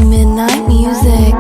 Midnight music.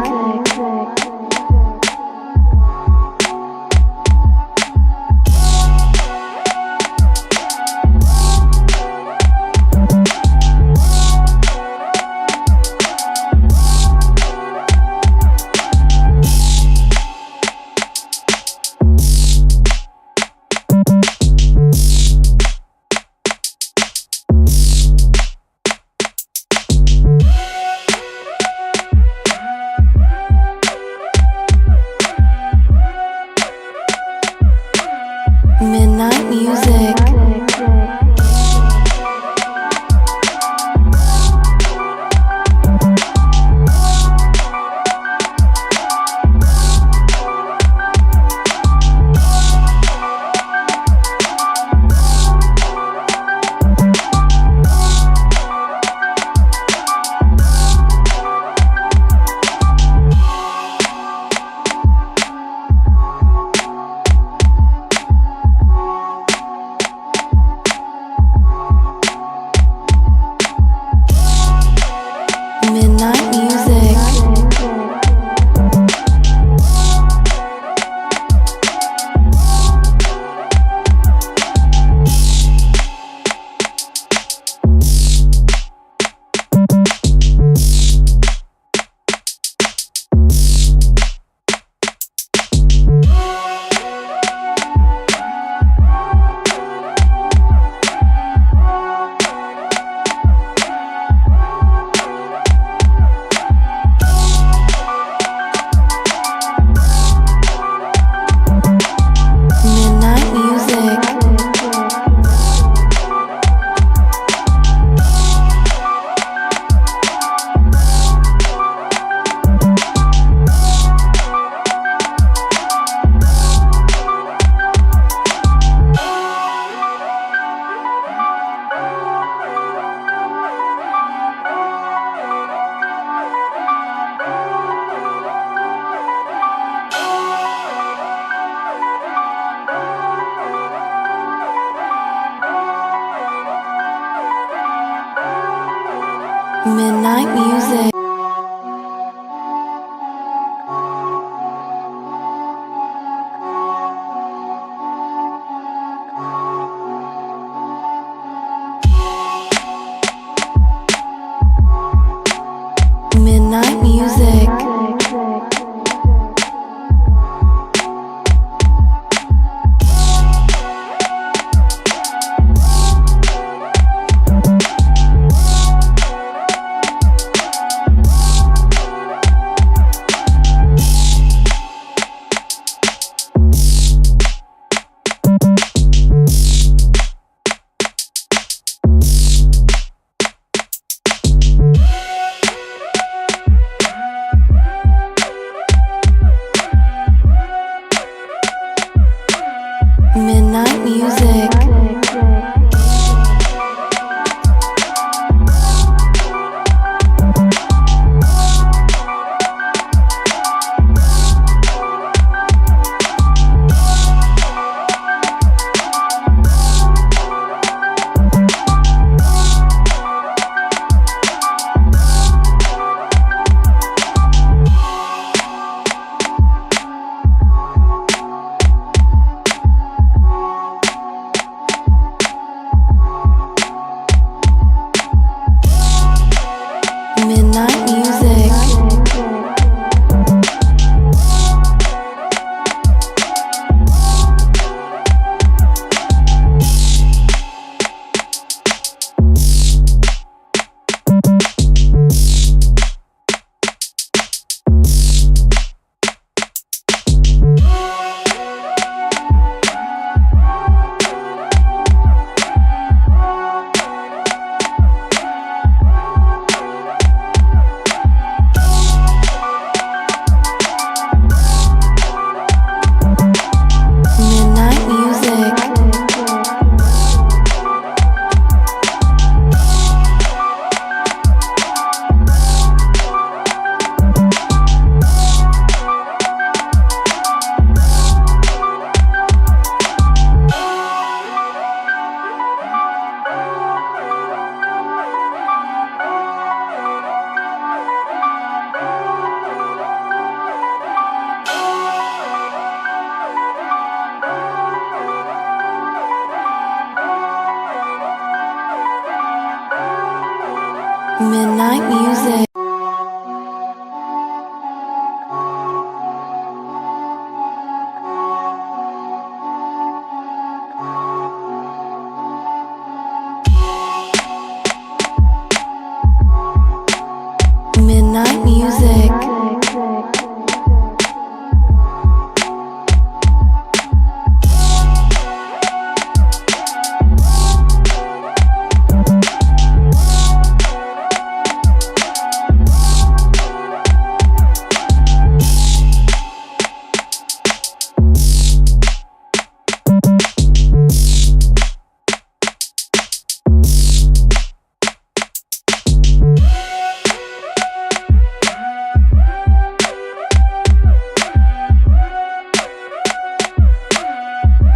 Midnight music. Midnight music. Midnight music. Midnight music. Midnight music. Midnight music. Midnight music. Midnight music.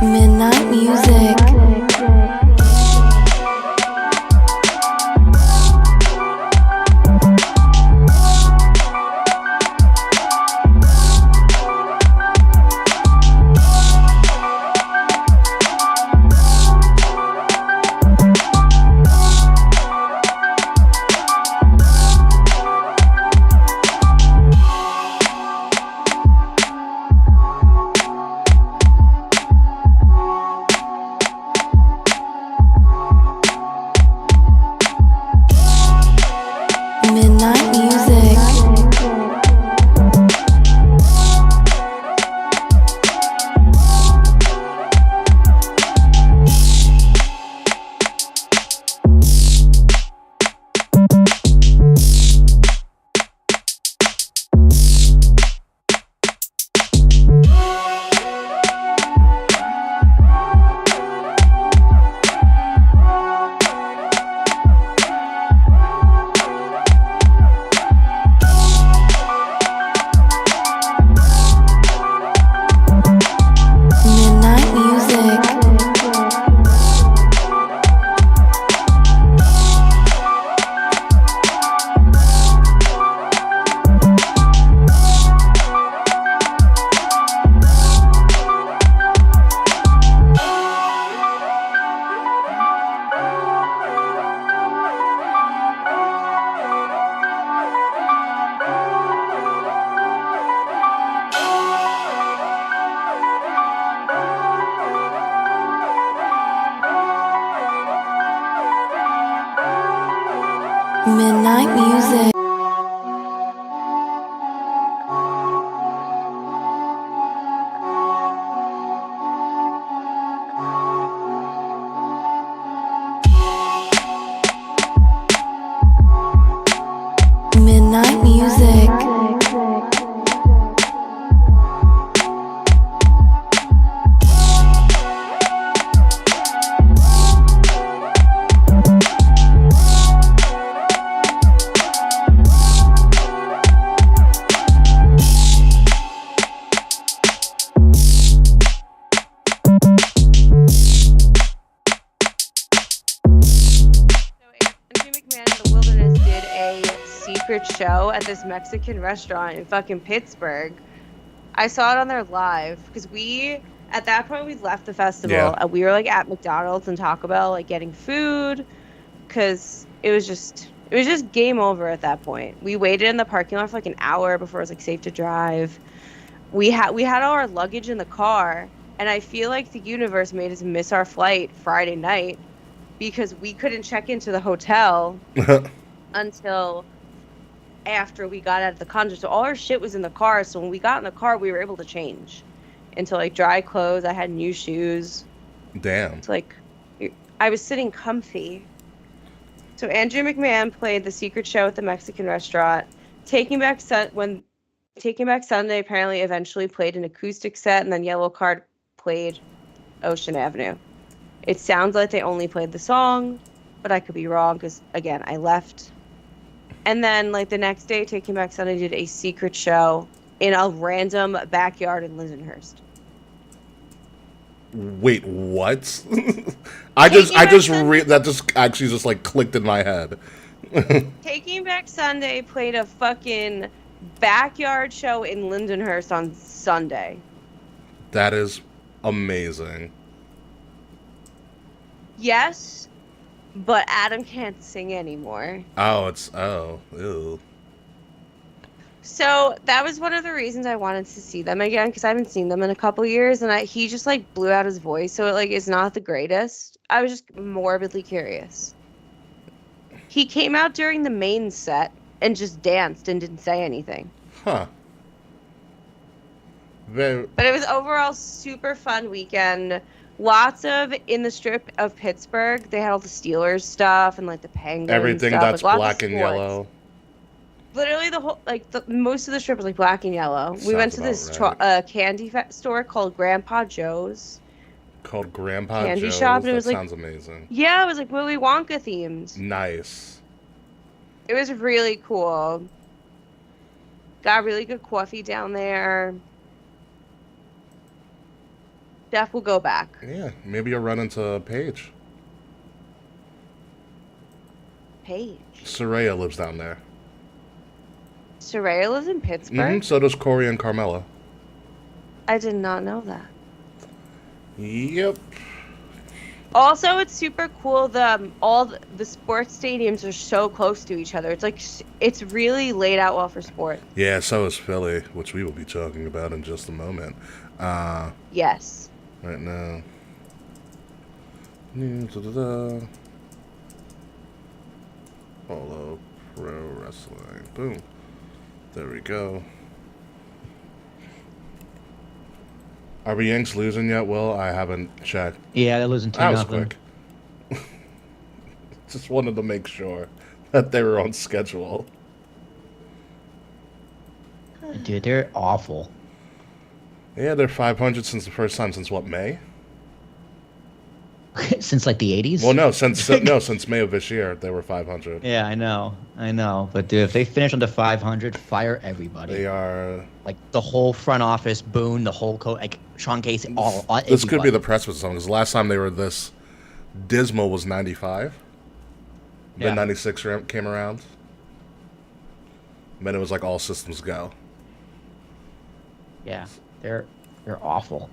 Midnight music. Midnight music. Midnight music. Midnight music. Midnight music. Secret show at this Mexican restaurant in fucking Pittsburgh. I saw it on there live because at that point we left the festival and we were like at McDonald's and Taco Bell like getting food because it was just game over at that point. We waited in the parking lot for like an hour before it was like safe to drive. We had all our luggage in the car, and I feel like the universe made us miss our flight Friday night because we couldn't check into the hotel until after we got out of the concert. So all our shit was in the car. So when we got in the car, we were able to change into like dry clothes. I had new shoes. Damn. It's like I was sitting comfy. So Andrew McMahon played the secret show at the Mexican restaurant. Taking Back Sunday apparently eventually played an acoustic set, and then Yellow Card played Ocean Avenue. It sounds like they only played the song, but I could be wrong because again I left. And then, like, the next day, Taking Back Sunday did a secret show in a random backyard in Lindenhurst. Wait, what? that just actually just, like, clicked in my head. Taking Back Sunday played a fucking backyard show in Lindenhurst on Sunday. That is amazing. Yes, but Adam can't sing anymore. Ew. So that was one of the reasons I wanted to see them again because I haven't seen them in a couple years, and he just like blew out his voice, so it like is not the greatest. I was just morbidly curious. He came out during the main set and just danced and didn't say anything. Huh. But it was overall super fun weekend. Lots of in the strip of Pittsburgh. They had all the Steelers stuff and like the Penguins Everything stuff. that's like, black and yellow. Literally the whole most of the strip was like black and yellow. We Sounds went to about this right. candy store called Grandpa Joe's. Called Grandpa Candy Joe's? shop, and it That was like sounds amazing. Yeah, it was like Willy Wonka themed. Nice. It was really cool. Got really good coffee down there. Def will go back. Yeah, maybe you'll run into Paige. Paige. Soraya lives down there. Soraya lives in Pittsburgh? So does Corey and Carmela. I did not know that. Yep. Also, it's super cool. All the sports stadiums are so close to each other. It's like it's really laid out well for sport. Yeah, so is Philly, which we will be talking about in just a moment. Yes. Right now. Polo Pro Wrestling. Boom. There we go. Are we Yanks losing yet, Will? I haven't checked. Yeah, they're losing 2-0. That was quick. Just wanted to make sure that they were on schedule. Dude, they're awful. Yeah, they're 500 since the first time. Since what, May? Since like the 80s? Well, no, since May of this year, they were 500. Yeah, I know. But dude, if they finish under 500, fire everybody. They are... Like the whole front office, Boone, the whole like Sean Casey, all This everybody. could be the precipice zone, because the last time they were this dismal was 95. Yeah. Then 96 came around. And then it was like all systems go. Yeah, they're awful.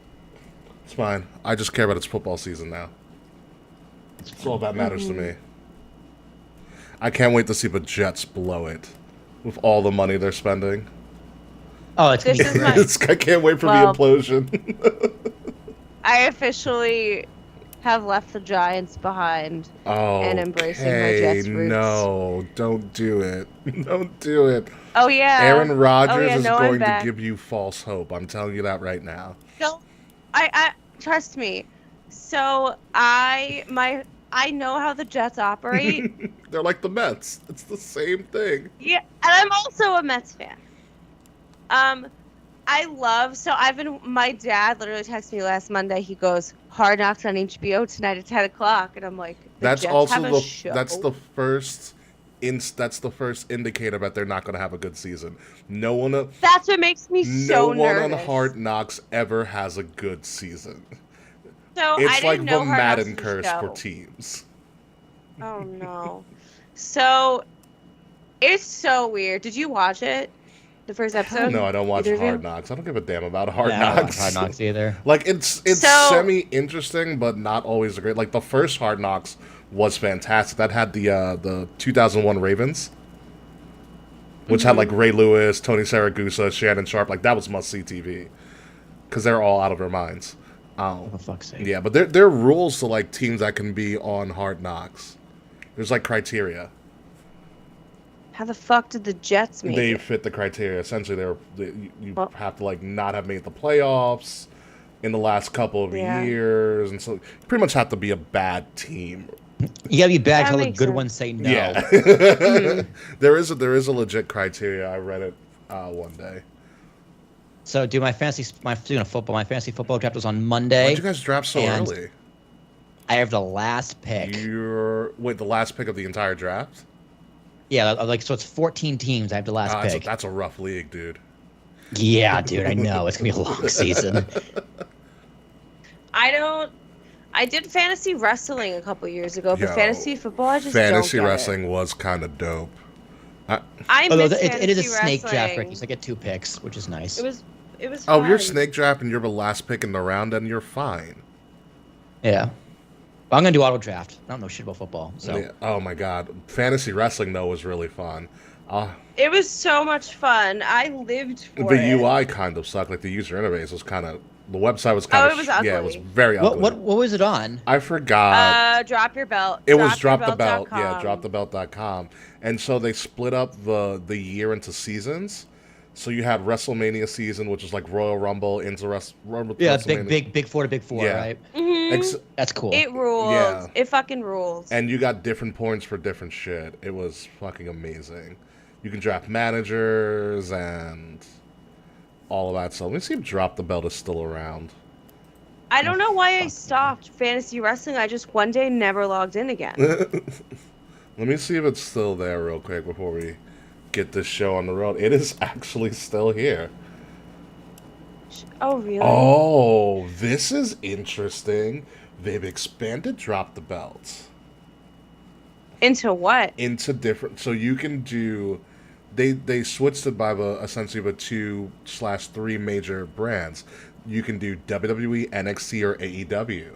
It's fine. I just care about its football season now. That's all that matters to me. I can't wait to see the Jets blow it with all the money they're spending. Oh, it's gonna be This is great. my- I can't wait for Well- the implosion. I officially have left the Giants behind and embracing my Okay, Jets roots. no, don't do it. Don't do it. Oh yeah. Aaron Rodgers is I'm going to back. give you false hope. I'm telling you that right now. No, I trust me. So I know how the Jets operate. They're like the Mets. It's the same thing. Yeah, and I'm also a Mets fan. My dad literally texted me last Monday. He goes, Hard Knocks on HBO tonight at 10 o'clock. And I'm like, That's Jets also have a show? that's the first indicator that they're not going to have a good season. That's what makes me so no nervous. one on Hard Knocks ever has a good season. So I It's didn't like know the Hard Madden Knocks curse was a for show. teams. Oh no. So it's so weird. Did you watch it? The first episode? No, I don't watch Either of you? Hard Knocks. I don't give a damn about Hard Yeah, I don't like Knocks. Hard Knocks either. Like it's So- semi-interesting, but not always great. Like the first Hard Knocks was fantastic. That had the 2001 Ravens, which had like Ray Lewis, Tony Saragusa, Shannon Sharp. Like that was must-see TV because they're all out of their minds. For fuck's sake. Yeah, but there are rules to like teams that can be on Hard Knocks. There's like criteria. How the fuck did the Jets make They it? fit the criteria. Essentially, you Well- have to like not have made the playoffs in the last couple of Yeah. years, and so you pretty much have to be a bad team. You gotta be bad That till the makes good sense. ones say no. Yeah, there is a legit criteria. I read it one day. So, dude, my fantasy football draft was on Monday. Why'd you guys draft so and early? I have the last pick. Wait, the last pick of the entire draft? Yeah, like so it's 14 teams. I have the last pick. That's a rough league, dude. Yeah, dude, I know it's gonna be a long season. I did fantasy wrestling a couple years ago, but Yo, fantasy football, I just Fantasy don't get wrestling was kind of dope. I Although miss it is a fantasy snake draft, wrestling. Ricky, so I get 2 picks, which is nice. It was Oh, fun. you're snake draft and you're the last pick in the round, and you're fine. Yeah. I'm gonna do auto draft. I don't know shit about football, so Yeah. Oh my god, fantasy wrestling though was really fun. It was so much fun. I lived for The it. UI kind of sucked. Like the user interface was kind of. The website was kind of. it was ugly. Yeah, it was very ugly. what was it on? I forgot. Drop your belt. It was Drop the Belt. Yeah, dropthebelt.com. dropthebelt.com. And so they split up the year into seasons. So you had WrestleMania season, which is like Royal Rumble into Rumble. Yeah, WrestleMania. big four to big four, Yeah. right? That's cool. It rules. Yeah. It fucking rules. And you got different points for different shit. It was fucking amazing. You can draft managers and all of that stuff. Let me see if Drop the Belt is still around. I don't know why I stopped fantasy wrestling. I just one day never logged in again. Let me see if it's still there real quick before we get this show on the road. It is actually still here. Oh, really? Oh, this is interesting. They've expanded Drop the Belt Into what? into different. So you can do. They switched it by the essentially the 2/3 major brands. You can do WWE, NXT, or AEW,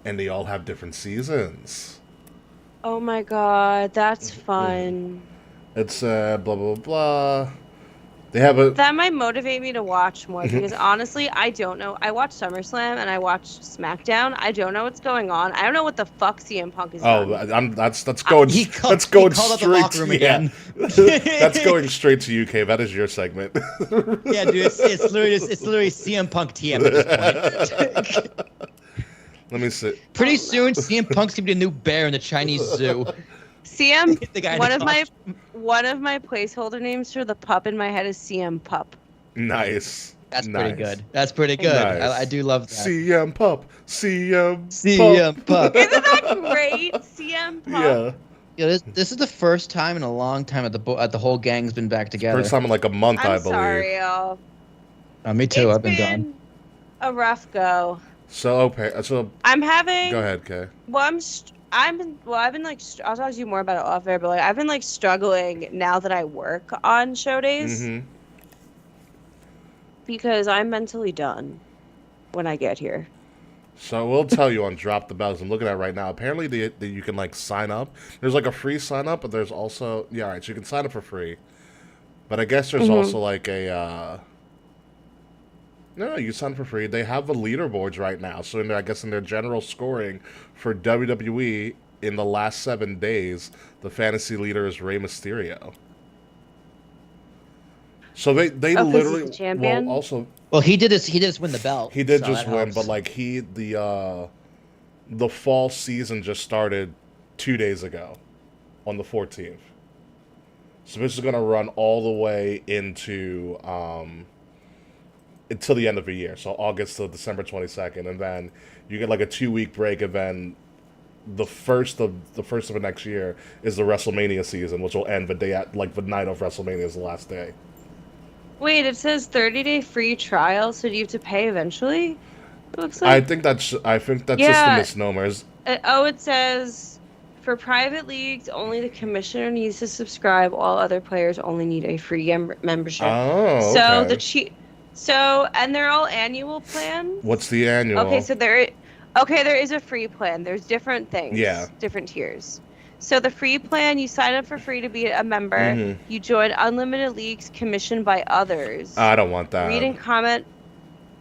and they all have different seasons. Oh my god, that's fun. It's blah blah blah. They have a. That might motivate me to watch more because honestly, I don't know. I watch SummerSlam and I watch SmackDown. I don't know what's going on. I don't know what the fuck CM Punk is doing. That's going. That's going called up the straight locker room to again. That's going straight to UK. That is your segment. Yeah, dude, it's literally CM Punk TM at this point. Let me see. Pretty soon, CM Punk's gonna be the new bear in the Chinese zoo. CM. The guy in one the of my placeholder names for the pup in my head is CM Pup. Nice. That's nice. pretty good. That's pretty good. Nice. I do love that. CM Pup. CM Pup. Isn't that great? CM Pup. Yeah. Yeah, this is the first time in a long time that the whole gang's been back together. First time in like a month, I I'm believe. sorry, y'all. Me too. It's I've been gone. a rough go. So okay. So I'm having. go ahead, Kay. Well, I've been like, I'll talk to you more about it off air, but like, I've been like struggling now that I work on show days Mm-hmm. because I'm mentally done when I get here. So we'll tell you on Drop the Bells. I'm looking at it right now. Apparently, you can like sign up. There's like a free sign up, but there's also all right. So you can sign up for free, but I guess there's also like a no, you sign up for free. They have the leaderboards right now. So I guess in their general scoring for WWE in the last 7 days, the fantasy leader is Rey Mysterio. So they 'cause literally he's the champion? well also. Well, he did just win the belt. He did so just that win, helps. but like the fall season just started 2 days ago, on the 14th. So this is gonna run all the way into until the end of the year, so August to December 22nd, and then you get like a 2-week break, and then the first of the next year is the WrestleMania season, which will end the day at like the night of WrestleMania is the last day. Wait, it says 30-day free trial, so do you have to pay eventually? It looks I like. think that's just a Yeah. misnomer. It says for private leagues, only the commissioner needs to subscribe. All other players only need a free membership. Oh, So okay. and they're all annual plans. What's the annual? Okay, so there is a free plan. There's different things. Yeah. Different tiers. So the free plan, you sign up for free to be a member. Mhm. You join unlimited leagues commissioned by others. I don't want that. Read and comment.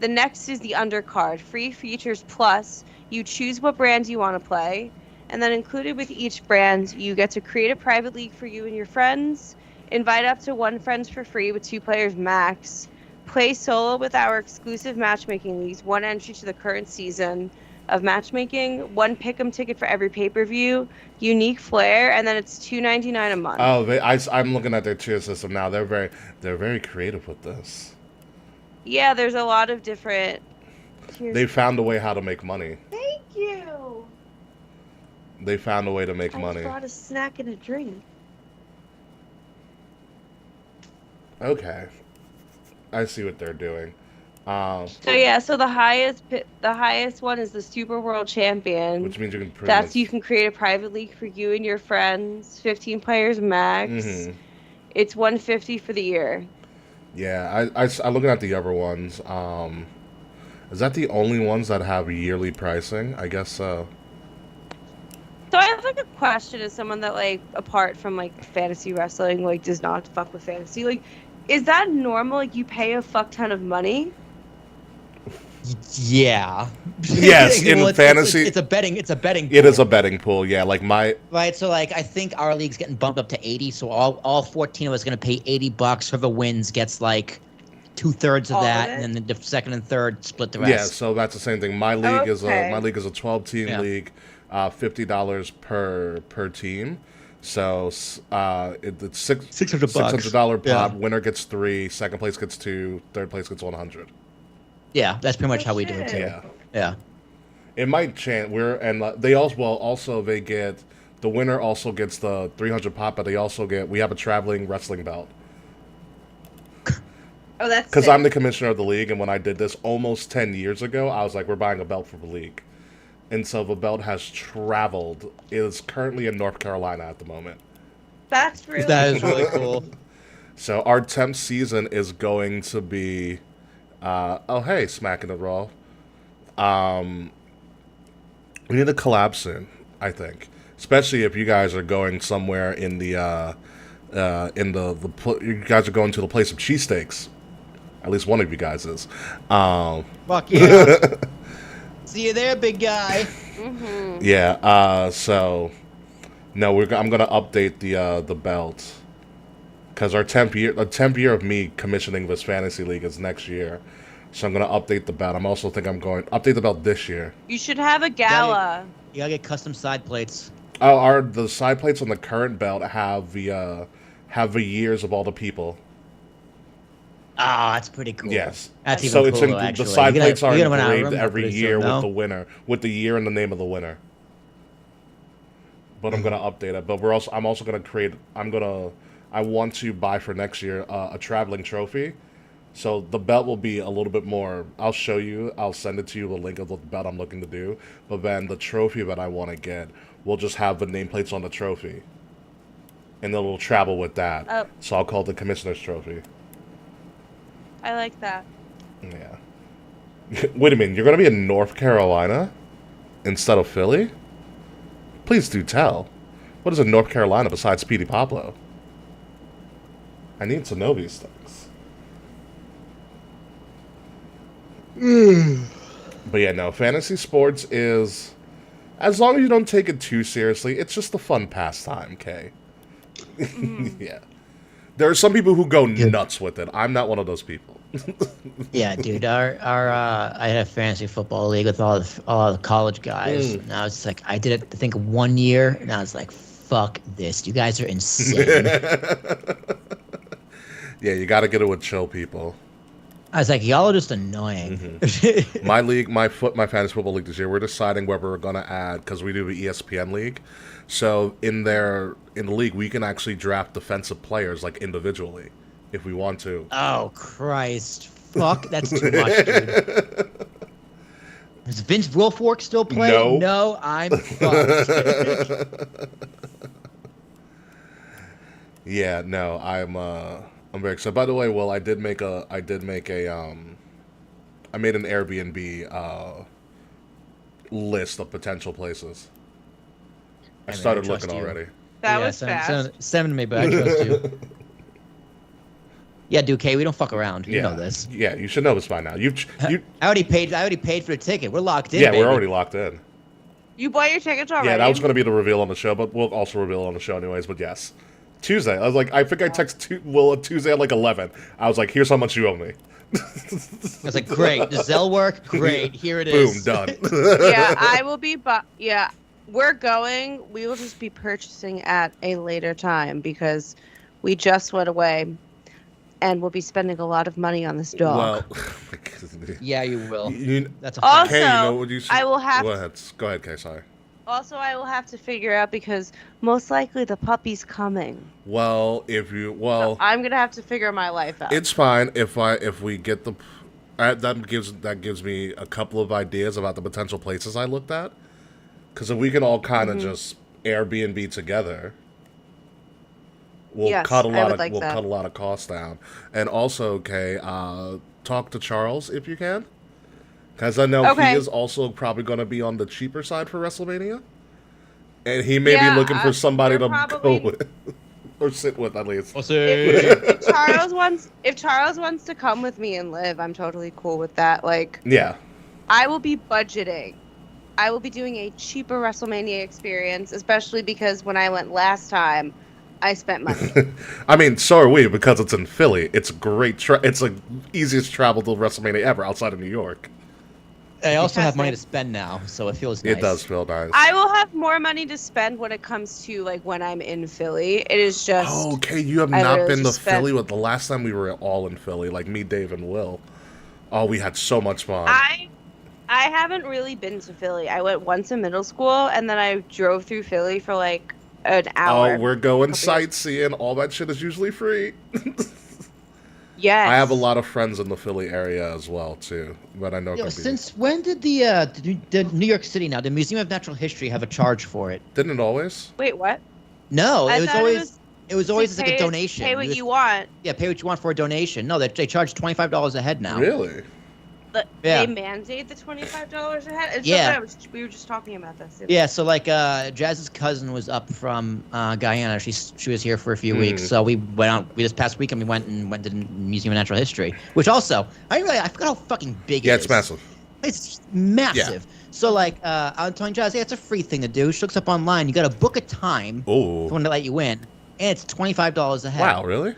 The next is the undercard. Free features plus. You choose what brand you want to play. And then included with each brand, you get to create a private league for you and your friends. Invite up to 1 friend for free with 2 players max. Play solo with our exclusive matchmaking leagues. 1 entry to the current season of matchmaking. 1 pick'em ticket for every pay-per-view. Unique flair, and then it's $2.99 a month. Oh, I'm looking at their tier system now. They're very creative with this. Yeah, there's a lot of different tiers. They found a way how to make money. Thank you. They found a way to make I money. brought a snack and a drink. Okay, I see what they're doing. So the highest one is the Super World Champion. Which means you can pretty That's much, you can create a private league for you and your friends, 15 players max. Mhm. It's $150 for the year. Yeah, I'm looking at the other ones. Is that the only ones that have yearly pricing? I guess so. So I have like a question as someone that like apart from like fantasy wrestling like does not fuck with fantasy. Like is that normal? Like you pay a fuck ton of money? Yeah. Yes, in fantasy, it's a betting. It's a betting. it is pool. a betting pool. Yeah, like Right, so like I think our league's getting bumped up to 80, so all 14 of us gonna pay $80. Whoever wins gets like 2/3 of All of that, it? and then the second and third split the yeah. rest. So that's the same thing. My league is Okay. a 12-team Yeah. league, $50 per team. So it's $600. $600 Yeah. pot. Winner gets 3, second place gets 2, third place gets 100. Yeah, that's pretty much Oh, how we do it shit. too. Yeah. Yeah. It might change. They also they get the winner also gets the 300 pot, but we have a traveling wrestling belt Oh, that's because sick. I'm the commissioner of the league. And when I did this almost 10 years ago, I was like, we're buying a belt for the league, and so the belt has traveled. It is currently in North Carolina at the moment. That's really That is really cool. So our 10th season is going to be. Oh hey, smacking it raw. We need to collab soon, I think. Especially if you guys are going somewhere in the you guys are going to the place of cheesesteaks. At least one of you guys is. Fuck yeah. See you there, big guy. Yeah. So no, I'm gonna update the belt because the 10th year of me commissioning this fantasy league is next year. So I'm gonna update the belt. I'm also think I'm going update the belt this year. You should have a gala. You gotta get custom side plates. Oh, the side plates on the current belt have the years of all the people. Oh, that's pretty cool. Yes. That's even So cooler, the actually. side You're gonna- plates are you're gonna run out of engraved room every pretty year soon, with no? the winner, with the year and the name of the winner. But I'm gonna update it. But I'm also gonna I want to buy for next year a traveling trophy. So the belt will be a little bit more. I'll show you. I'll send it to you the link of the belt I'm looking to do. But then the trophy that I want to get will just have the nameplates on the trophy, and then it'll travel with that. Oh. So I'll call it the commissioner's trophy. I like that. Yeah. Wait a minute. You're gonna be in North Carolina instead of Philly? Please do tell. What is in North Carolina besides Speedy Pablo? I need to know these things. But yeah, no, fantasy sports is, as long as you don't take it too seriously, it's just a fun pastime, Kay. Yeah. There are some people who go nuts with it. I'm not one of those people. Yeah, dude. I had a fantasy football league with all the college guys, and I was like, I did it. I think 1 year, and I was like, fuck this. You guys are insane. Yeah, you got to get it with chill people. I was like, y'all are just annoying. My league, my fantasy football league this year, we're deciding whether we're gonna add, because we do the ESPN league. So in the league, we can actually draft defensive players like individually, if we want to. Oh Christ! Fuck, that's too much, dude. Does Vince Wilfork still play? No. No, I'm fucked. Yeah, no, I'm very excited. By the way, Will, I made an Airbnb list of potential places. I man, started I trust looking you. already. That Yeah, was fast. Send them to me, but I trust you. Yeah, Duke, we don't fuck around. You Yeah, know this. Yeah, you should know this by now. You I already paid for the ticket. We're locked in. yeah, baby. we're already locked in. You bought your tickets already? Yeah, that was going to be the reveal on the show, but we'll also reveal it on the show anyways. But yes, Tuesday. I was like, I think I texted Will on Tuesday at like 11. I was like, here's how much you owe me. I was like, great. Does Zelle work? Great. Here it Boom, is. done. Yeah, I will be. Yeah, we're going. We will just be purchasing at a later time because we just went away, and we'll be spending a lot of money on this dog. Well, Yeah, you will. That's a Also, fact. Kay, you know what you should, I will have. Go ahead, Kay. Sorry. Also, I will have to figure out because most likely the puppy's coming. Well, So I'm gonna have to figure my life out. it's fine if we get the. That gives me a couple of ideas about the potential places I looked at, because if we can all kind of just Airbnb together, we'll Yes, cut a I lot would of like that. cut a lot of costs down, and also, okay, talk to Charles if you can, because I know Okay. he is also probably going to be on the cheaper side for WrestleMania. And he may be looking for somebody to go with. Or sit with, at least. If Charles wants to come with me and live, I'm totally cool with that. Like, yeah. I will be budgeting. I will be doing a cheaper WrestleMania experience, especially because when I went last time, I spent money. I mean, so are we, because it's in Philly. It's great. It's the easiest travel to WrestleMania ever outside of New York. I also have money to spend now, so it feels nice. It does feel nice. I will have more money to spend when it comes to like when I'm in Philly. It is just. Oh, okay, you have not been to Philly. With the last time we were all in Philly, like me, Dave, and Will. Oh, we had so much fun. I haven't really been to Philly. I went once in middle school, and then I drove through Philly for like an hour. Oh, we're going sightseeing. All that shit is usually free. Yes. I have a lot of friends in the Philly area as well too, but I know. Since when did the New York City the Museum of Natural History have a charge for it? Didn't it always? Wait, what? No, it was always like a donation. Pay what you want. Yeah, pay what you want for a donation. No, they charge $25 a head now. Really? But they mandate the $25 a head. We were just talking about this. Yeah, so like Jazz's cousin was up from Guyana. She was here for a few weeks, so we went out. This past weekend we went to the Museum of Natural History, which also I forgot how fucking big it is. Yeah, it's massive. It's massive. Yeah. So like I'm telling Jazz, it's a free thing to do. She looks up online. You got to book a time for when to let you in, and it's $25 a head. Wow, really?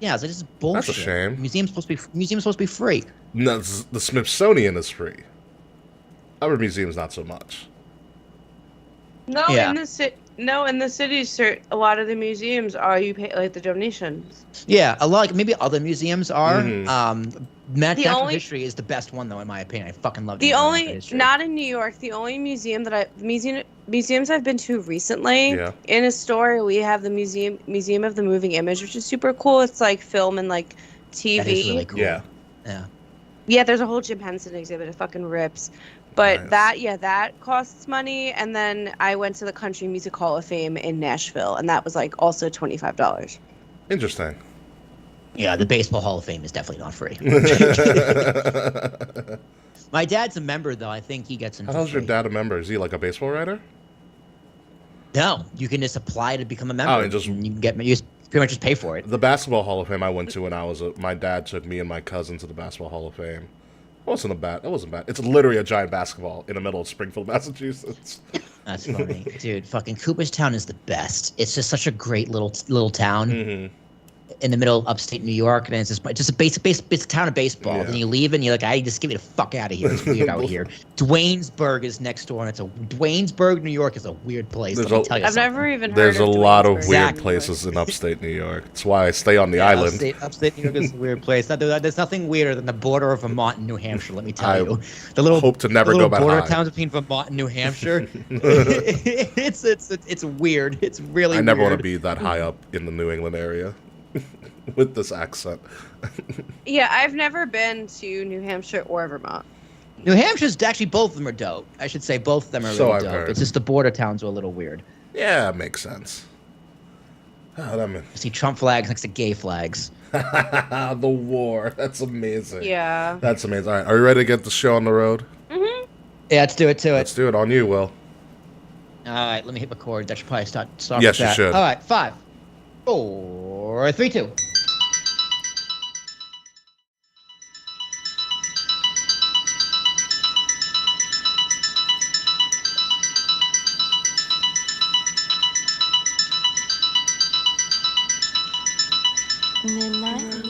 Yeah, it's like, this is bullshit. That's a shame. Museum's supposed to be free. No, the Smithsonian is free. Other museums, not so much. No, in the cities, a lot of the museums are you pay like the donations. Yeah, a lot. Maybe other museums are. Natural History is the best one, though, in my opinion. I fucking love Natural History. Not in New York. The only museums I've been to recently. Yeah. In Astoria, we have the Museum of the Moving Image, which is super cool. It's like film and like TV. That is really cool. Yeah. Yeah. Yeah, there's a whole Jim Henson exhibit. It fucking rips. But that costs money. And then I went to the Country Music Hall of Fame in Nashville, and that was like also $25. Interesting. Yeah, the Baseball Hall of Fame is definitely not free. My dad's a member, though. I think he gets into How's your dad a member? Is he like a baseball writer? No, you can just apply to become a member. Oh, and you can pretty much just pay for it. The Basketball Hall of Fame I went to when I was my dad took me and my cousin to the Basketball Hall of Fame. It wasn't bad. It's literally a giant basketball in the middle of Springfield, Massachusetts. That's funny, dude. Fucking Cooperstown is the best. It's just such a great little town. In the middle of upstate New York, and it's just a basic town of baseball. Yeah. Then you leave, and you're like, I just get me the fuck out of here. It's weird out here. Dwaynesburg is next door, and Dwaynesburg, New York is a weird place. I've never even heard There's of a lot of weird places in upstate New York. That's why I stay on the island. Upstate New York is a weird place. There's nothing weirder than the border of Vermont and New Hampshire. Let me tell you, the little hope to never go back. Border towns between Vermont and New Hampshire. it's weird. It's really. I never want to be that high up in the New England area. With this accent. Yeah, I've never been to New Hampshire or Vermont. New Hampshire's actually, both of them are dope. I should say both of them are really dope. Heard. It's just the border towns are a little weird. Yeah, makes sense. I see Trump flags next to gay flags. The war. That's amazing. Yeah. That's amazing. All right, are you ready to get the show on the road? Mm-hmm. Yeah, let's do it. Let's do it on you, Will. All right, let me hit record. That should probably start yes, with that. You should. All right, 5, 4, 3, 2.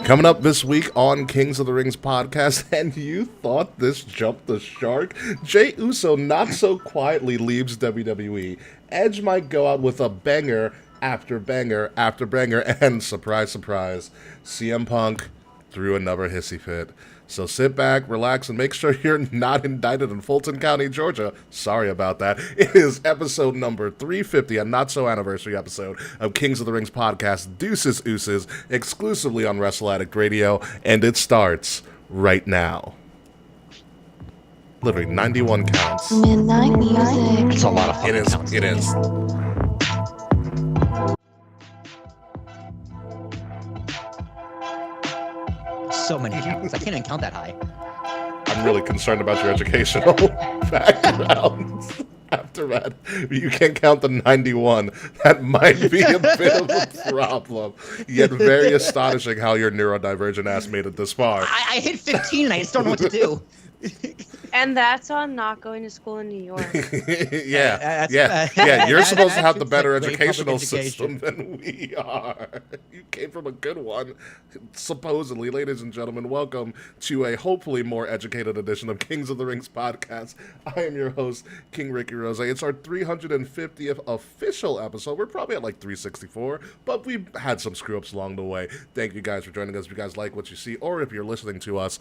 Coming up this week on Kings of the Rings podcast, and you thought this jumped the shark? Jey Uso not so quietly leaves WWE. Edge might go out with a banger after banger after banger, and surprise, surprise, CM Punk threw another hissy fit. So sit back, relax, and make sure you're not indicted in Fulton County, Georgia. Sorry about that. It is episode number 350, a not-so-anniversary episode of Kings of the Rings podcast, Deuces, Uces, exclusively on Wrestle Addict Radio, and it starts right now. Literally 91 counts. Midnight music. It's a lot of fun. It is. So many counts. I can't even count that high. I'm really concerned about your educational background after Dr. Red, you can't count the 91. That might be a bit of a problem. Yet very astonishing how your neurodivergent ass made it this far. I hit 15 and I just don't know what to do. And that's on not going to school in New York. Yeah. You're supposed to have the better educational system than we are. You came from a good one, supposedly. Ladies and gentlemen, welcome to a hopefully more educated edition of Kings of the Rings podcast. I am your host, King Ricky Rose. It's our 350th official episode. We're probably at like 364, but we've had some screw-ups along the way. Thank you guys for joining us. If you guys like what you see, or if you're listening to us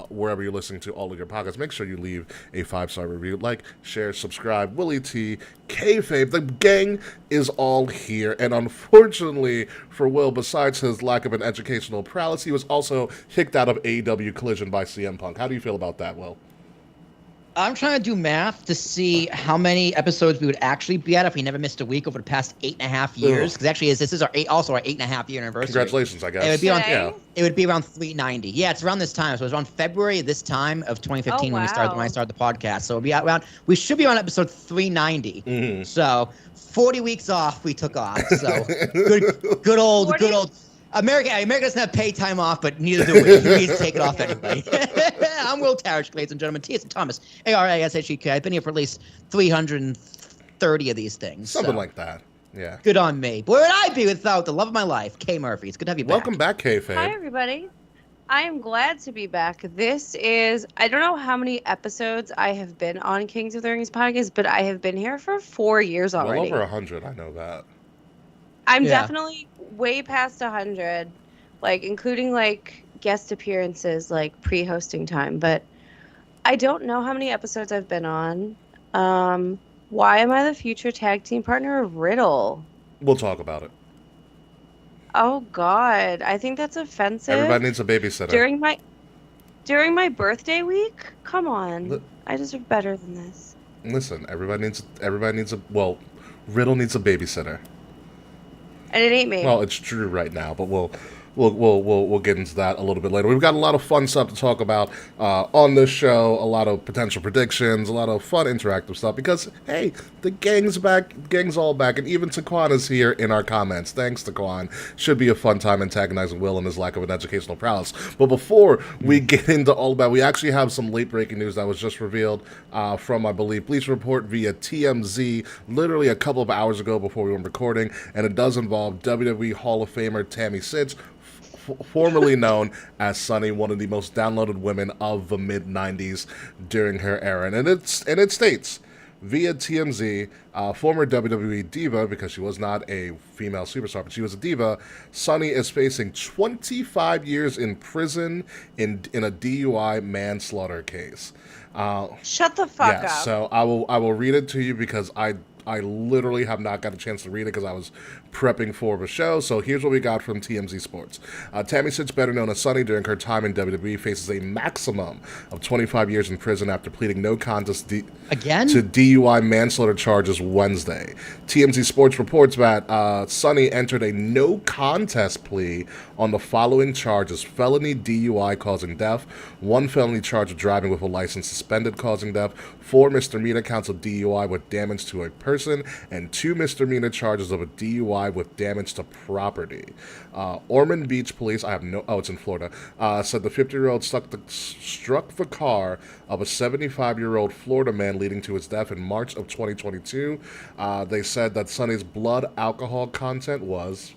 wherever you're listening to all of your podcasts, make sure you leave a 5-star review. Like, share, subscribe. Willie T, Kayfabe, the gang is all here. And unfortunately for Will, besides his lack of an educational prowess, he was also kicked out of AEW Collision by CM Punk. How do you feel about that, Will? I'm trying to do math to see how many episodes we would actually be at if we never missed a week over the past 8.5 years. Because actually, this is our 8.5 year anniversary. Congratulations, I guess. It would be around 390. Yeah, it's around this time. So it was around February this time of 2015 when I started the podcast. So it'll be around. We should be on episode 390. Mm-hmm. So 40 weeks off we took off. So good old. America doesn't have paid time off, but neither do we. We need to take it off anyway. I'm Will Tarish, ladies and gentlemen. T.S. Thomas, A-R-A-S-H-E-K. I've been here for at least 330 of these things. Something like that. Yeah. Good on me. Where would I be without the love of my life, Kay Murphy? It's good to have you back. Welcome back, Kayfabe. Hi, everybody. I am glad to be back. This is, I don't know how many episodes I have been on Kings of the Rings podcast, but I have been here for 4 years already. Well over 100, I know that. I'm definitely way past 100, like including like guest appearances, like pre-hosting time. But I don't know how many episodes I've been on. Why am I the future tag team partner of Riddle? We'll talk about it. Oh God, I think that's offensive. Everybody needs a babysitter. During my birthday week? Come on, I deserve better than this. Listen, everybody needs Riddle needs a babysitter. And it ain't me. Well, it's Drew right now, but we'll get into that a little bit later. We've got a lot of fun stuff to talk about on this show, a lot of potential predictions, a lot of fun interactive stuff, because, hey, the gang's back, gang's all back, and even Taquan is here in our comments. Thanks, Taquan. Should be a fun time antagonizing Will and his lack of an educational prowess. But before we get into all of that, we actually have some late-breaking news that was just revealed from, I believe, Bleacher Report via TMZ, literally a couple of hours ago before we were recording, and it does involve WWE Hall of Famer Tammy Sytch, formerly known as Sunny, one of the most downloaded women of the mid-90s during her era. And it states, via TMZ, former WWE diva, because she was not a female superstar, but she was a diva, Sunny is facing 25 years in prison in a DUI manslaughter case. Shut the fuck up. So I will read it to you because I literally have not got a chance to read it because I was prepping for the show. So here's what we got from TMZ Sports. Tammy Sytch, better known as Sunny, during her time in WWE, faces a maximum of 25 years in prison after pleading no contest to DUI manslaughter charges Wednesday. TMZ Sports reports that Sunny entered a no contest plea on the following charges: felony DUI causing death, 1 felony charge of driving with a license suspended causing death, 4 misdemeanor counts of DUI with damage to a person, and 2 misdemeanor charges of a DUI with damage to property. Ormond Beach Police, it's in Florida, said the 50-year-old struck the car of a 75-year-old Florida man, leading to his death in March of 2022. They said that Sunny's blood alcohol content was,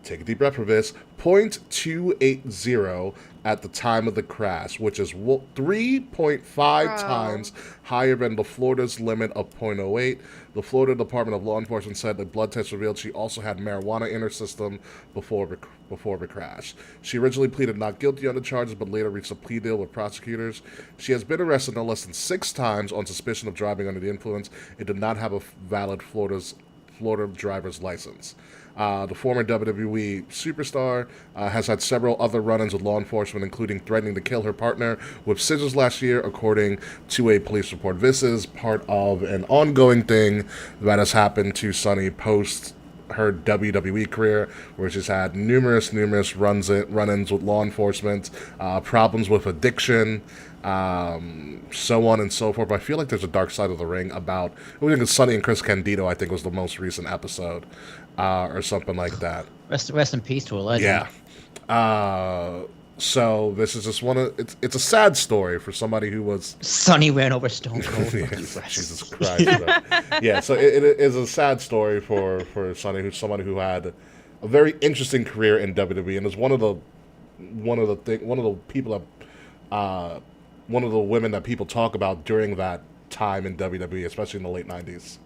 take a deep breath for this, 0.280 at the time of the crash, which is 3.5 times higher than the Florida's limit of 0.08. The Florida Department of Law Enforcement said the blood test revealed she also had marijuana in her system before the crash. She originally pleaded not guilty on the charges, but later reached a plea deal with prosecutors. She has been arrested no less than 6 times on suspicion of driving under the influence. It did not have a valid Florida driver's license. The former WWE superstar has had several other run-ins with law enforcement, including threatening to kill her partner with scissors last year, according to a police report. This is part of an ongoing thing that has happened to Sunny post her WWE career, where she's had numerous run-ins with law enforcement, problems with addiction, so on and so forth. But I feel like there's a dark side of the ring about, I think it's Sunny and Chris Candido, I think was the most recent episode, or something like that. Rest in peace to a legend. Yeah. So this is just it's a sad story for somebody who was... Sonny ran over Stone Cold. Yes, Jesus Christ. Yeah, so it is a sad story for Sonny, who's somebody who had a very interesting career in WWE, and is one of the women that people talk about during that time in WWE, especially in the late 90s.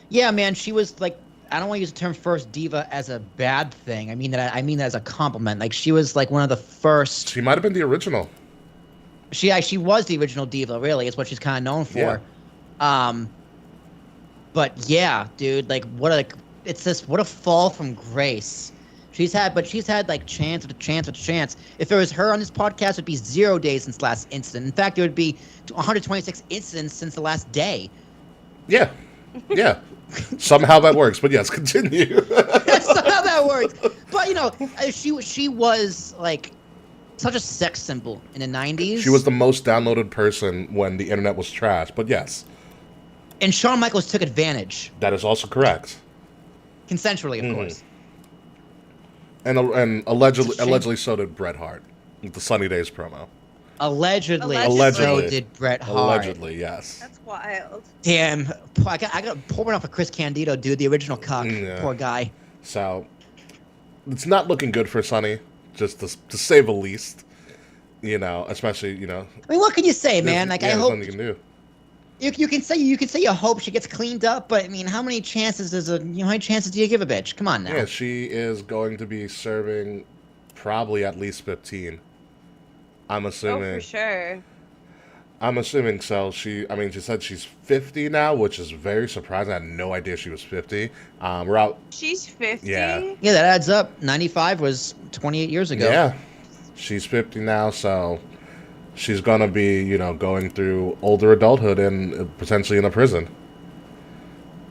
Yeah, man, she was like, I don't want to use the term first diva as a bad thing. I mean that as a compliment. Like, she was like one of the first. She might have been the original. She was the original diva, really. It's what she's kind of known for. Yeah. But yeah, dude, like what a fall from grace. She's had like chance after chance after chance. If it was her on this podcast, it would be 0 days since the last incident. In fact, it would be 126 incidents since the last day. Yeah. Yeah. Somehow that works, but yes, continue. Somehow that works. But, you know, she was, like, such a sex symbol in the 90s. She was the most downloaded person when the internet was trash, but yes. And Shawn Michaels took advantage. That is also correct. Consensually, of course. And allegedly so did Bret Hart with the Sunny Days promo. Allegedly. Allegedly. So did Bret Hart. Allegedly, yes. That's wild. Damn. I got pouring off of Chris Candido, dude, the original cock. Yeah. Poor guy. So, it's not looking good for Sunny, just to say the least. You know, especially, you know. I mean, what can you say, man? Like, I hope. There's nothing you can do. You can say you hope she gets cleaned up, but I mean, how many chances do you give a bitch? Come on now. Yeah, she is going to be serving probably at least 15. I'm assuming. Oh, for sure. I'm assuming so. She said she's 50 now, which is very surprising. I had no idea she was 50. We're out. She's 50? Yeah. Yeah, that adds up. 95 was 28 years ago. Yeah. She's 50 now, so she's going to be, you know, going through older adulthood and potentially in a prison.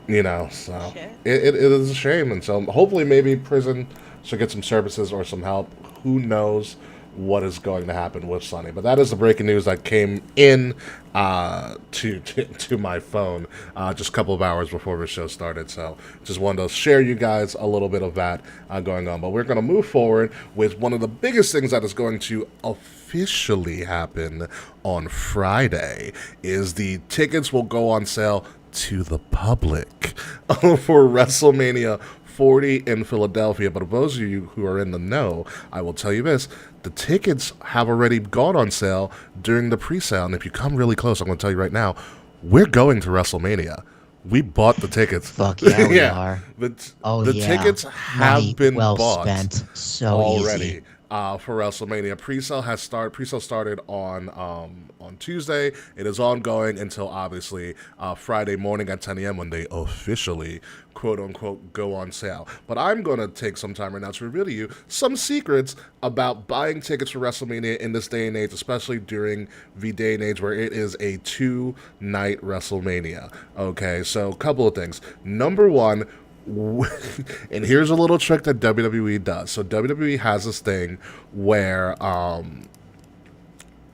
You know, so it is a shame. And so hopefully maybe prison she'll get some services or some help. Who knows what is going to happen with Sunny. But that is the breaking news that came in to my phone just a couple of hours before the show started. So just wanted to share you guys a little bit of that going on. But we're going to move forward with one of the biggest things that is going to officially happen on Friday is the tickets will go on sale to the public for WrestleMania 40 in Philadelphia. But for those of you who are in the know, I will tell you this. The tickets have already gone on sale during the pre-sale. And if you come really close, I'm going to tell you right now, we're going to WrestleMania. We bought the tickets. Fuck yeah, we are. The tickets have been bought spent. So already. Easy. For WrestleMania. Pre-sale started on Tuesday. It is ongoing until obviously Friday morning at 10 a.m. when they officially, quote unquote, go on sale. But I'm going to take some time right now to reveal to you some secrets about buying tickets for WrestleMania in this day and age, especially during the day and age where it is a 2-night WrestleMania. Okay, so a couple of things. Number one, and here's a little trick that WWE does. So WWE has this thing where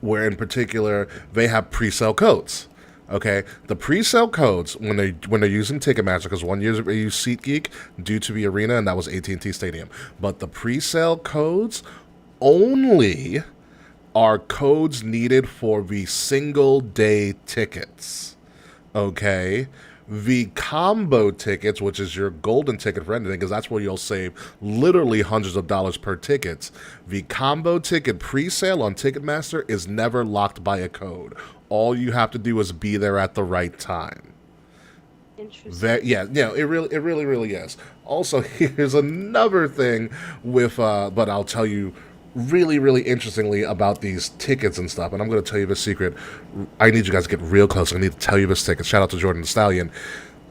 in particular they have pre-sale codes. Okay, the pre-sale codes when they're using Ticketmaster, because 1 year they used SeatGeek due to the arena, and that was AT&T Stadium. But the pre-sale codes only are codes needed for the single day tickets. Okay. The combo tickets, which is your golden ticket for anything, because that's where you'll save literally hundreds of dollars per ticket. The combo ticket pre-sale on Ticketmaster is never locked by a code. All you have to do is be there at the right time. Interesting. It really is. Also, here's another thing with, but I'll tell you really interestingly about these tickets and stuff, and I'm going to tell you the secret. I need you guys to get real close. I need to tell you this ticket. Shout out to Jordan the Stallion.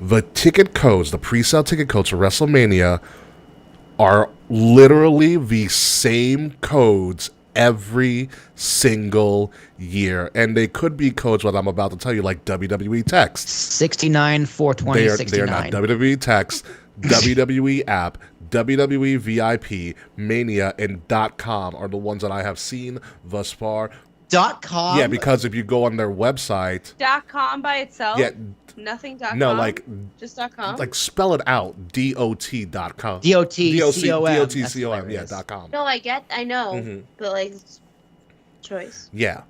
The ticket codes, the pre-sale ticket codes for WrestleMania are literally the same codes every single year. And they could be codes, what I'm about to tell you, like WWE text. 69, 420, They are 69. not WWE text, WWE app, WWE VIP, Mania, and .com are the ones that I have seen thus far. .com? Yeah, because if you go on their website... .com by itself? Yeah. Nothing .com? No, like... Just .com? Like, spell it out. DOT.com. DOTCOM. Yeah, .com. No, I know. But, like, choice. Yeah.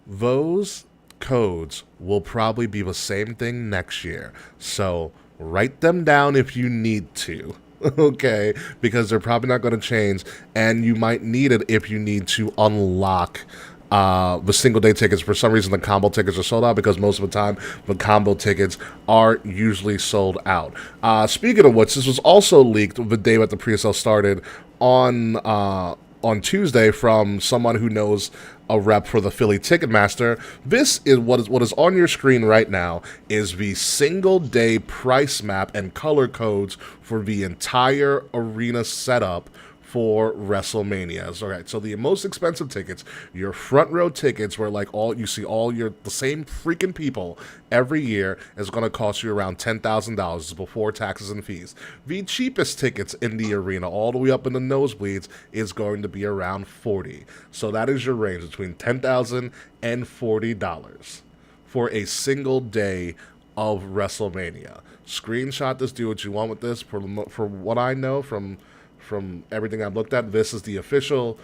Those codes will probably be the same thing next year. So, write them down if you need to. Okay? Because they're probably not going to change. And you might need it if you need to unlock... the single day tickets. For some reason the combo tickets are sold out, because most of the time the combo tickets are usually sold out. Speaking of which, this was also leaked the day that the pre-sale started on Tuesday from someone who knows a rep for the Philly Ticketmaster. This is what is on your screen right now is the single day price map and color codes for the entire arena setup for WrestleMania. All right, so the most expensive tickets, your front row tickets, where like the same freaking people every year, is going to cost you around $10,000 before taxes and fees. The cheapest tickets in the arena, all the way up in the nosebleeds, is going to be around $40. So that is your range between $10,000 and $40 for a single day of WrestleMania. Screenshot this, do what you want with this. For what I know from everything I've looked at, this is the official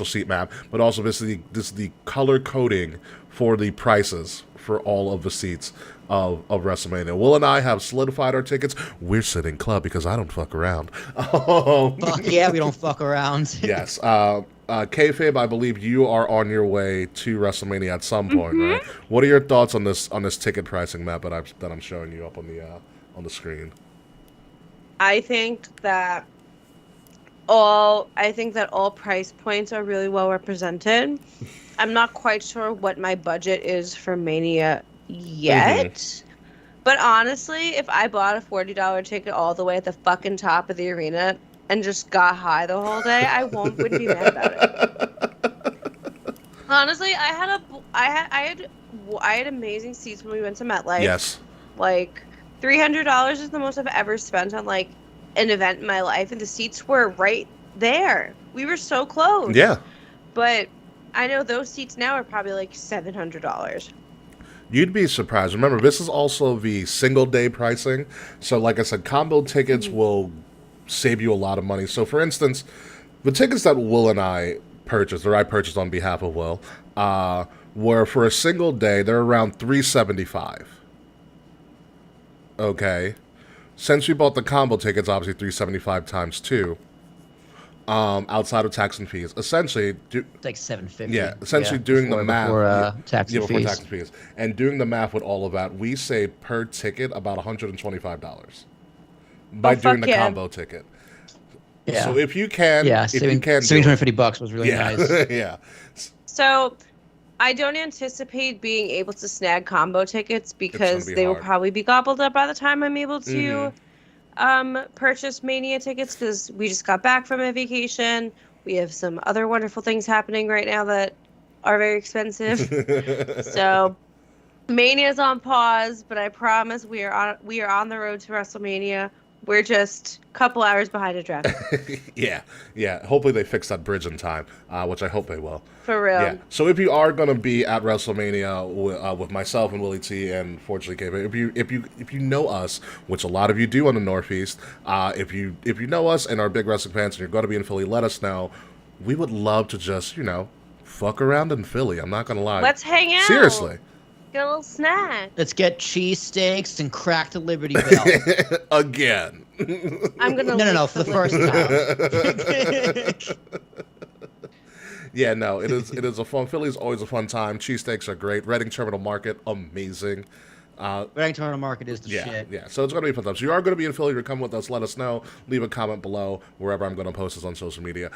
seat map, but also this is the color coding for the prices for all of the seats of WrestleMania. Will and I have solidified our tickets. We're sitting club because I don't fuck around. Fuck yeah, we don't fuck around. Yes. Kayfabe, I believe you are on your way to WrestleMania at some point, right? What are your thoughts on this ticket pricing map that I'm showing you up on the screen? I think that all price points are really well represented. I'm not quite sure what my budget is for Mania yet. But honestly, if I bought a $40 ticket all the way at the fucking top of the arena and just got high the whole day, I wouldn't be mad about it. Honestly, I had amazing seats when we went to MetLife. Yes. Like $300 is the most I've ever spent on like an event in my life, and the seats were right there. We were so close. Yeah. But I know those seats now are probably like $700. You'd be surprised. Remember, this is also the single day pricing. So like I said, combo tickets will save you a lot of money. So for instance, the tickets that Will and I purchased, or I purchased on behalf of Will, were for a single day, they're around $375. Okay. Since we bought the combo tickets, obviously $375 times 2, outside of tax and fees. Essentially, It's like $750. yeah. Essentially, doing the math before tax and before fees. tax and fees, and doing the math with all of that, we save per ticket about $125 by doing the combo ticket. Yeah. So if you can, saving $250 was really nice. Yeah. So I don't anticipate being able to snag combo tickets because be they will hard. probably be gobbled up by the time I'm able to purchase Mania tickets, because we just got back from a vacation. We have some other wonderful things happening right now that are very expensive. So Mania's on pause, but I promise we are on the road to WrestleMania. We're just a couple hours behind a traffic. Yeah. Hopefully they fix that bridge in time, which I hope they will. For real. Yeah. So if you are going to be at WrestleMania with myself and Willie T and fortunately Kevin, if you know us, which a lot of you do on the Northeast, if you know us and are big wrestling fans and you're going to be in Philly, let us know. We would love to just fuck around in Philly. I'm not going to lie. Let's hang out. Seriously. Get a little snack. Let's get cheesesteaks and crack the Liberty Bell. Again. I'm gonna No, for the first time. Yeah, no, it is a fun. Philly's always a fun time. Cheesesteaks are great. Reading Terminal Market, amazing. Reading Terminal Market is the shit. Yeah, so it's going to be fun time. So you are going to be in Philly, you're coming with us, let us know. Leave a comment below wherever I'm going to post this on social media.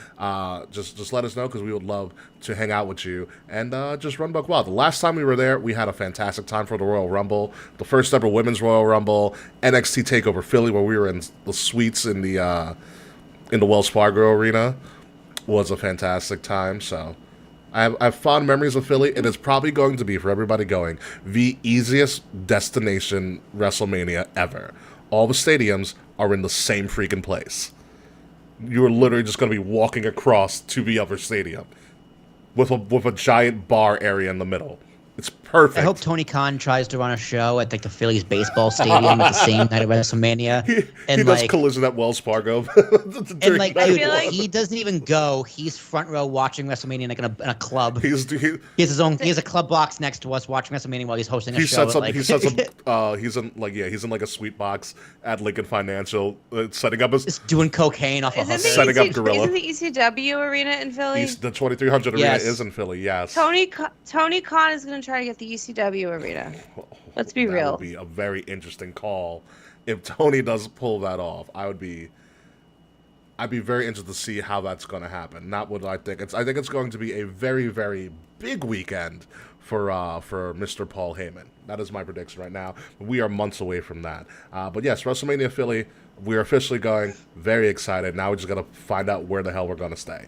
Just let us know, because we would love to hang out with you and just run buck wild. The last time we were there, we had a fantastic time for the Royal Rumble, the first ever Women's Royal Rumble, NXT TakeOver Philly, where we were in the suites in the Wells Fargo Arena. was a fantastic time. So I have fond memories of Philly. It is probably going to be, for everybody going, the easiest destination WrestleMania ever. All the stadiums are in the same freaking place. You are literally just going to be walking across to the other stadium with a giant bar area in the middle. It's perfect. I hope Tony Khan tries to run a show at like the Phillies baseball stadium at the same night of WrestleMania. He does Collision at Wells Fargo. And like, I dude, feel like- he doesn't even go. He's front row watching WrestleMania like in a club. he He has his own. He has a club box next to us watching WrestleMania while he's hosting a show. sets up. Like, He sets up. He's in like a sweet box at Lincoln Financial, setting up his. just doing cocaine off a Isn't hustle. Setting up Gorilla. Isn't the ECW arena in Philly? The 2300 arena Yes. is in Philly. Yes. Tony Khan is going to try to get the ECW arena. Let's be that real. would be a very interesting call if Tony does pull that off. I'd be very interested to see how that's going to happen. Not what I think. I think it's going to be a very, very big weekend for Mr. Paul Heyman. That is my prediction right now. We are months away from that. But yes, WrestleMania Philly, we're officially going. Very excited. Now we just got to find out where the hell we're going to stay.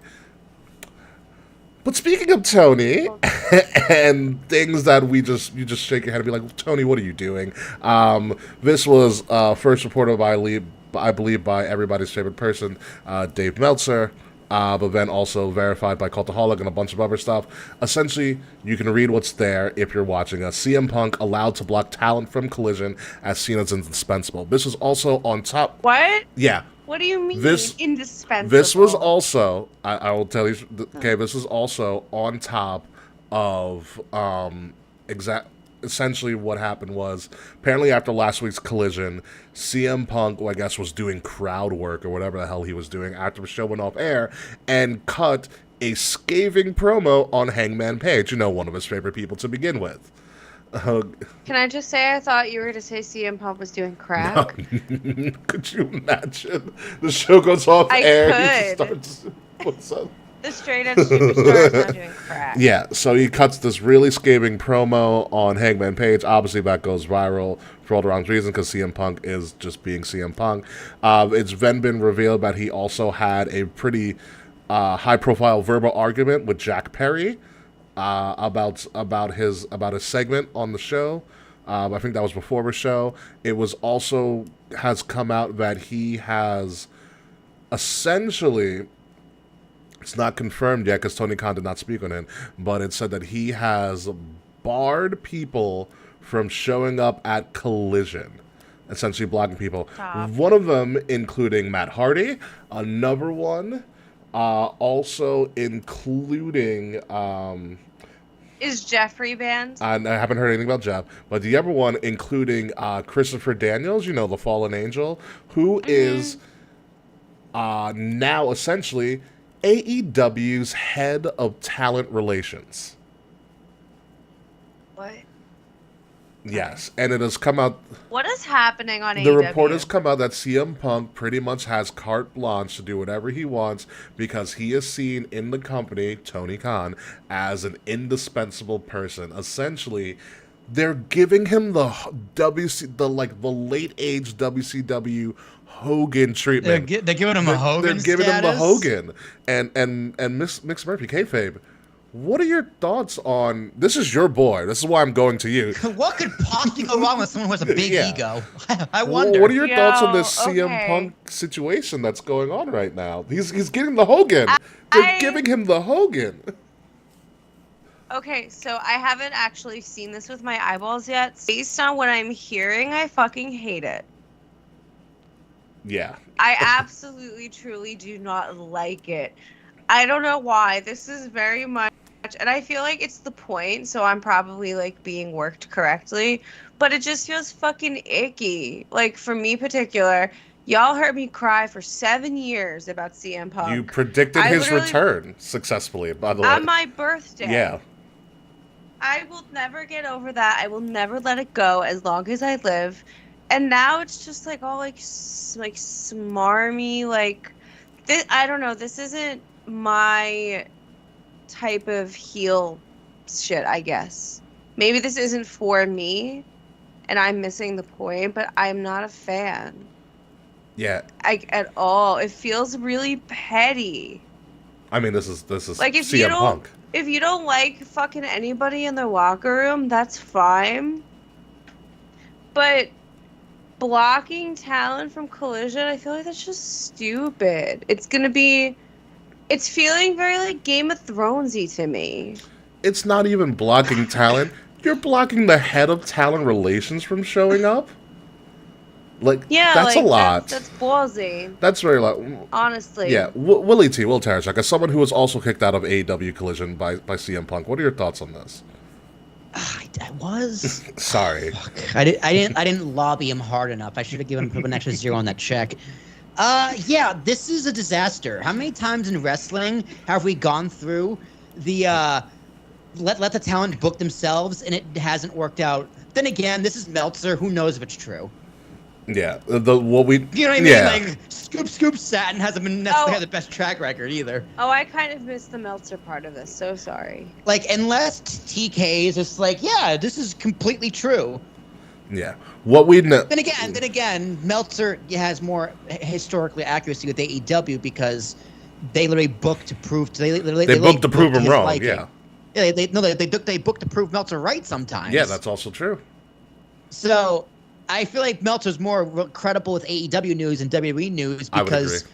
But speaking of Tony and things that you just shake your head and be like, Tony, what are you doing? This was first reported I believe by everybody's favorite person, Dave Meltzer, but then also verified by Cultaholic and a bunch of other stuff. Essentially, you can read what's there if you're watching us. CM Punk allowed to block talent from Collision as seen as indispensable. This was also on top. What? Yeah. What do you mean indispensable? This was also, I will tell you, okay, this is also on top of essentially what happened was, apparently after last week's Collision, CM Punk, who I guess was doing crowd work or whatever the hell he was doing after the show went off air, and cut a scathing promo on Hangman Page, one of his favorite people to begin with. Can I just say I thought you were going to say CM Punk was doing crack? Could you imagine? The show goes off air. He could. starts, what's up? The straight edge superstar is not doing crack. Yeah, so he cuts this really scathing promo on Hangman Page. Obviously, that goes viral for all the wrong reasons because CM Punk is just being CM Punk. It's then been revealed that he also had a pretty high-profile verbal argument with Jack Perry about his segment on the show. I think that was before the show. It was also has come out that he has essentially. It's not confirmed yet because Tony Khan did not speak on it, but it said that he has barred people from showing up at Collision, essentially blocking people. Stop. One of them including Matt Hardy, another one also including... Is Jeffrey banned? I haven't heard anything about Jeff, but the other one including Christopher Daniels, the fallen angel, who is now essentially AEW's head of talent relations. What? Yes, and it has come out. What is happening on AEW? The report has come out that CM Punk pretty much has carte blanche to do whatever he wants because he is seen in the company, Tony Khan, as an indispensable person. Essentially, they're giving him the late age WCW Hogan treatment. They're giving him a Hogan. They're giving him the status? Hogan. And Mix Murphy, kayfabe. What are your thoughts on... This is your boy. This is why I'm going to you. What could possibly go wrong with someone who has a big Yeah. ego? I wonder. What are your thoughts on this CM okay. Punk situation that's going on right now? He's getting the Hogan. They're giving him the Hogan. Okay, so I haven't actually seen this with my eyeballs yet. Based on what I'm hearing, I fucking hate it. Yeah. I absolutely, truly do not like it. I don't know why. This is very much, and I feel like it's the point, so I'm probably like being worked correctly, but it just feels fucking icky. Like for me particular, y'all heard me cry for 7 years about CM Punk. You predicted his return successfully, by the way. On my birthday. Yeah. I will never get over that. I will never let it go as long as I live. And now it's just like all like smarmy, like this, I don't know. This isn't my type of heel shit, I guess. Maybe this isn't for me and I'm missing the point, but I'm not a fan. Yeah. At all. It feels really petty. I mean, this is Like if CM Punk. if you don't like fucking anybody in the locker room, that's fine. But blocking talent from Collision, I feel like that's just stupid. It's feeling very like Game of Thronesy to me. It's not even blocking talent. You're blocking the head of talent relations from showing up. Like, Yeah, that's like, a lot. That's ballsy. That's very lot. Honestly. Yeah, Willie Tarachuk, as someone who was also kicked out of AEW Collision by CM Punk, what are your thoughts on this? I was. Sorry. Fuck. I didn't lobby him hard enough. I should have given him an extra 0 on that check. Yeah, this is a disaster. How many times in wrestling have we gone through the let the talent book themselves and it hasn't worked out? Then again, this is Meltzer. Who knows if it's true? Yeah, You know what I mean? Yeah. Like Scoop Satin hasn't been necessarily the best track record either. Oh, I kind of missed the Meltzer part of this. So sorry. Like, unless TK is just like, yeah, this is completely true. Yeah. What we know. Then again, Meltzer has more historically accuracy with AEW because they literally booked to prove They booked to prove him wrong. Liking. Yeah. Yeah, they booked to prove Meltzer right sometimes. Yeah, that's also true. So I feel like Meltzer's more credible with AEW news and WWE news because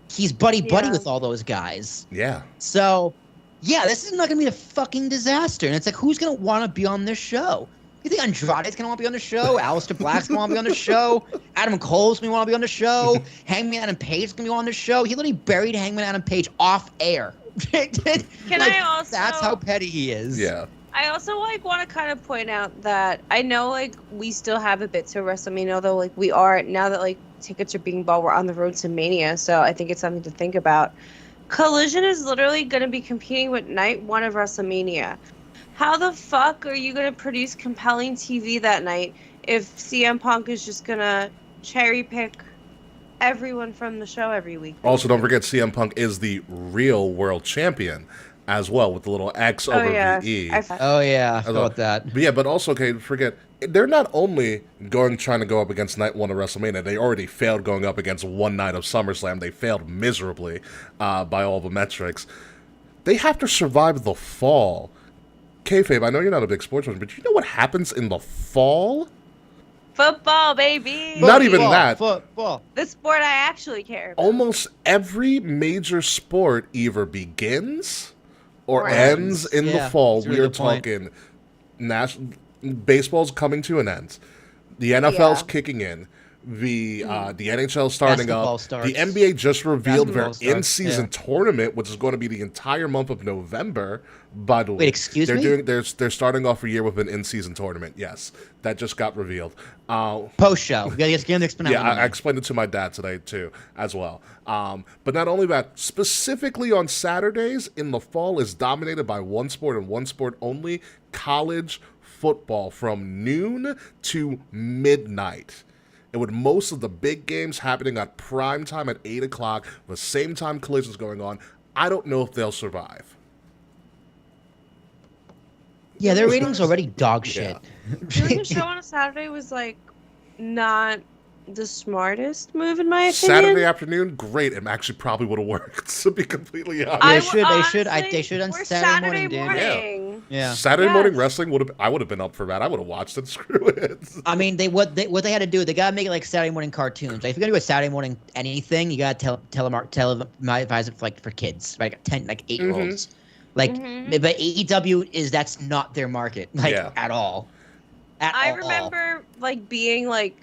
he's buddy with all those guys. Yeah. So, yeah, this is not going to be a fucking disaster. And it's like, who's going to want to be on this show? You think Andrade's going to want to be on the show? Aleister Black's going to want to be on the show? Adam Cole's going to want to be on the show? Hangman Adam Page's going to be on the show? He literally buried Hangman Adam Page off air. I also... That's how petty he is. Yeah. I also want to kind of point out that I know we still have a bit to WrestleMania, although we are now that tickets are being bought, we're on the road to Mania, so I think it's something to think about. Collision is literally going to be competing with night 1 of WrestleMania. How the fuck are you going to produce compelling TV that night if CM Punk is just going to cherry pick everyone from the show every week? Also, don't forget CM Punk is the real world champion as well, with the little X over VE. Oh yeah, I thought that. But yeah, but also, forget, they're not only trying to go up against night 1 of WrestleMania, they already failed going up against one night of SummerSlam. They failed miserably by all the metrics. They have to survive the fall. Kayfabe, I know you're not a big sports fan, but you know what happens in the fall? Football, baby! Not even that. Football. The sport I actually care about. Almost every major sport either begins or ends in the fall. We are talking baseball's coming to an end. The NFL's kicking in. The NHL starting up. The NBA just revealed their in-season tournament, which is going to be the entire month of November. By the way, wait, excuse me? They're starting off a year with an in-season tournament. Yes, that just got revealed. Post show. I explained it to my dad today too, as well. But not only that, specifically on Saturdays in the fall is dominated by one sport and one sport only: college football from noon to midnight. And with most of the big games happening at prime time at 8 o'clock, the same time Collision's going on, I don't know if they'll survive. Yeah, their ratings already dog shit. Doing a show on a Saturday was not the smartest move in my opinion. Saturday afternoon, great. It actually probably would have worked, to be completely honest. They should on Saturday morning. Yeah. Saturday morning wrestling I would have been up for that. I would have watched it. Screw it. I mean, what they had to do, they gotta make it like Saturday morning cartoons. Like, if you're gonna do a Saturday morning anything, you gotta televise it for kids, 8-year-olds. But AEW that's not their market, at all. I remember being a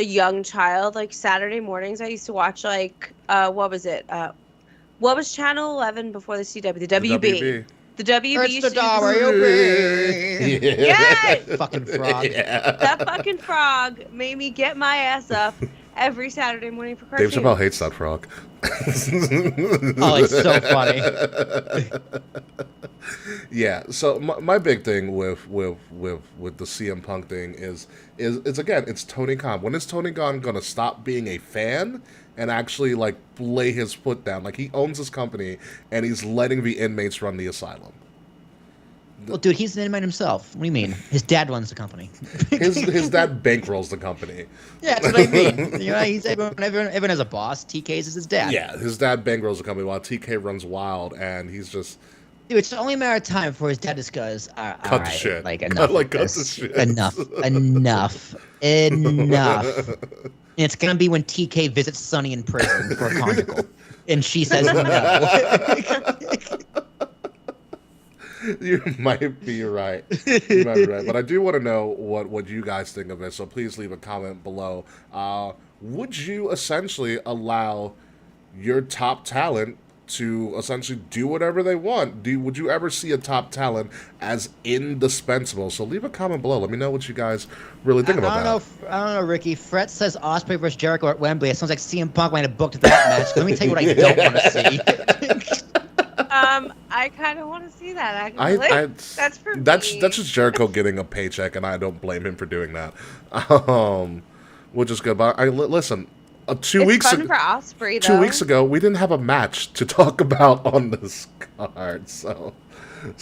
young child, Saturday mornings I used to watch what was it? What was Channel 11 before the CW? The WB. The WB used to Yes! Fucking frog. Yeah. That fucking frog made me get my ass up every Saturday morning for cartoons. Dave Chappelle hates that frog. Oh, it's so funny. Yeah, so my big thing with the CM Punk thing is again, it's Tony Khan. When is Tony Khan gonna stop being a fan and actually lay his foot down? He owns his company and he's letting the inmates run the asylum. Well, dude, he's an man himself. What do you mean? His dad runs the company. his dad bankrolls the company. Yeah, that's what I mean. You know, everyone has a boss. TK's is his dad. Yeah, his dad bankrolls the company while TK runs wild, and he's just Dude, it's only a matter of time before his dad just goes, cut the shit. Like, enough. Like, cut the shit. Enough. Enough. And it's going to be when TK visits Sonny in prison for a conjugal. And she says no. You might be right. You might be right. But I do want to know what you guys think of it, so please leave a comment below. Would you essentially allow your top talent to essentially do whatever they want? Would you ever see a top talent as indispensable? So leave a comment below. Let me know what you guys really think about that. I don't know, Ricky. Fret says Ospreay versus Jericho at Wembley. It sounds like CM Punk might have booked that match. Let me tell you what I don't want to see. I kind of want to see that. Actually, that's for me. That's just Jericho getting a paycheck, and I don't blame him for doing that. Which is good. But listen. 2 weeks ago, for Ospreay, 2 weeks ago, we didn't have a match to talk about on this card, so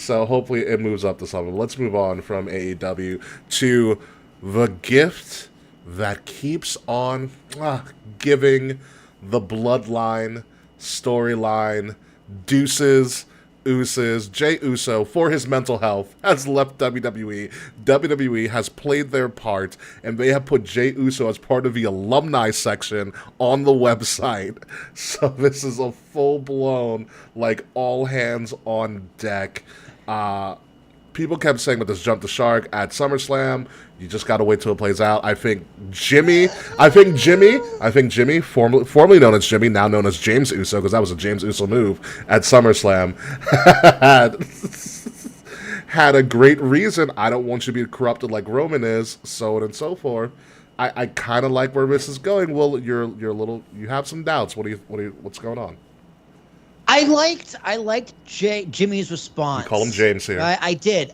hopefully it moves up to something. Let's move on from AEW to the gift that keeps on giving the Bloodline storyline. Deuces, Uces, Jey Uso, for his mental health, has left WWE. WWE has played their part, and they have put Jey Uso as part of the alumni section on the website. So this is a full-blown, like, all hands on deck. People kept saying with this jump the shark at SummerSlam, you just gotta wait till it plays out. I think Jimmy, formerly known as Jimmy, now known as James Uso, because that was a James Uso move at SummerSlam, had a great reason. I don't want you to be corrupted like Roman is, so on and so forth. I kind of like where this is going. Well, you have some doubts. What's going on? I liked Jimmy's response. You call him James here. I did.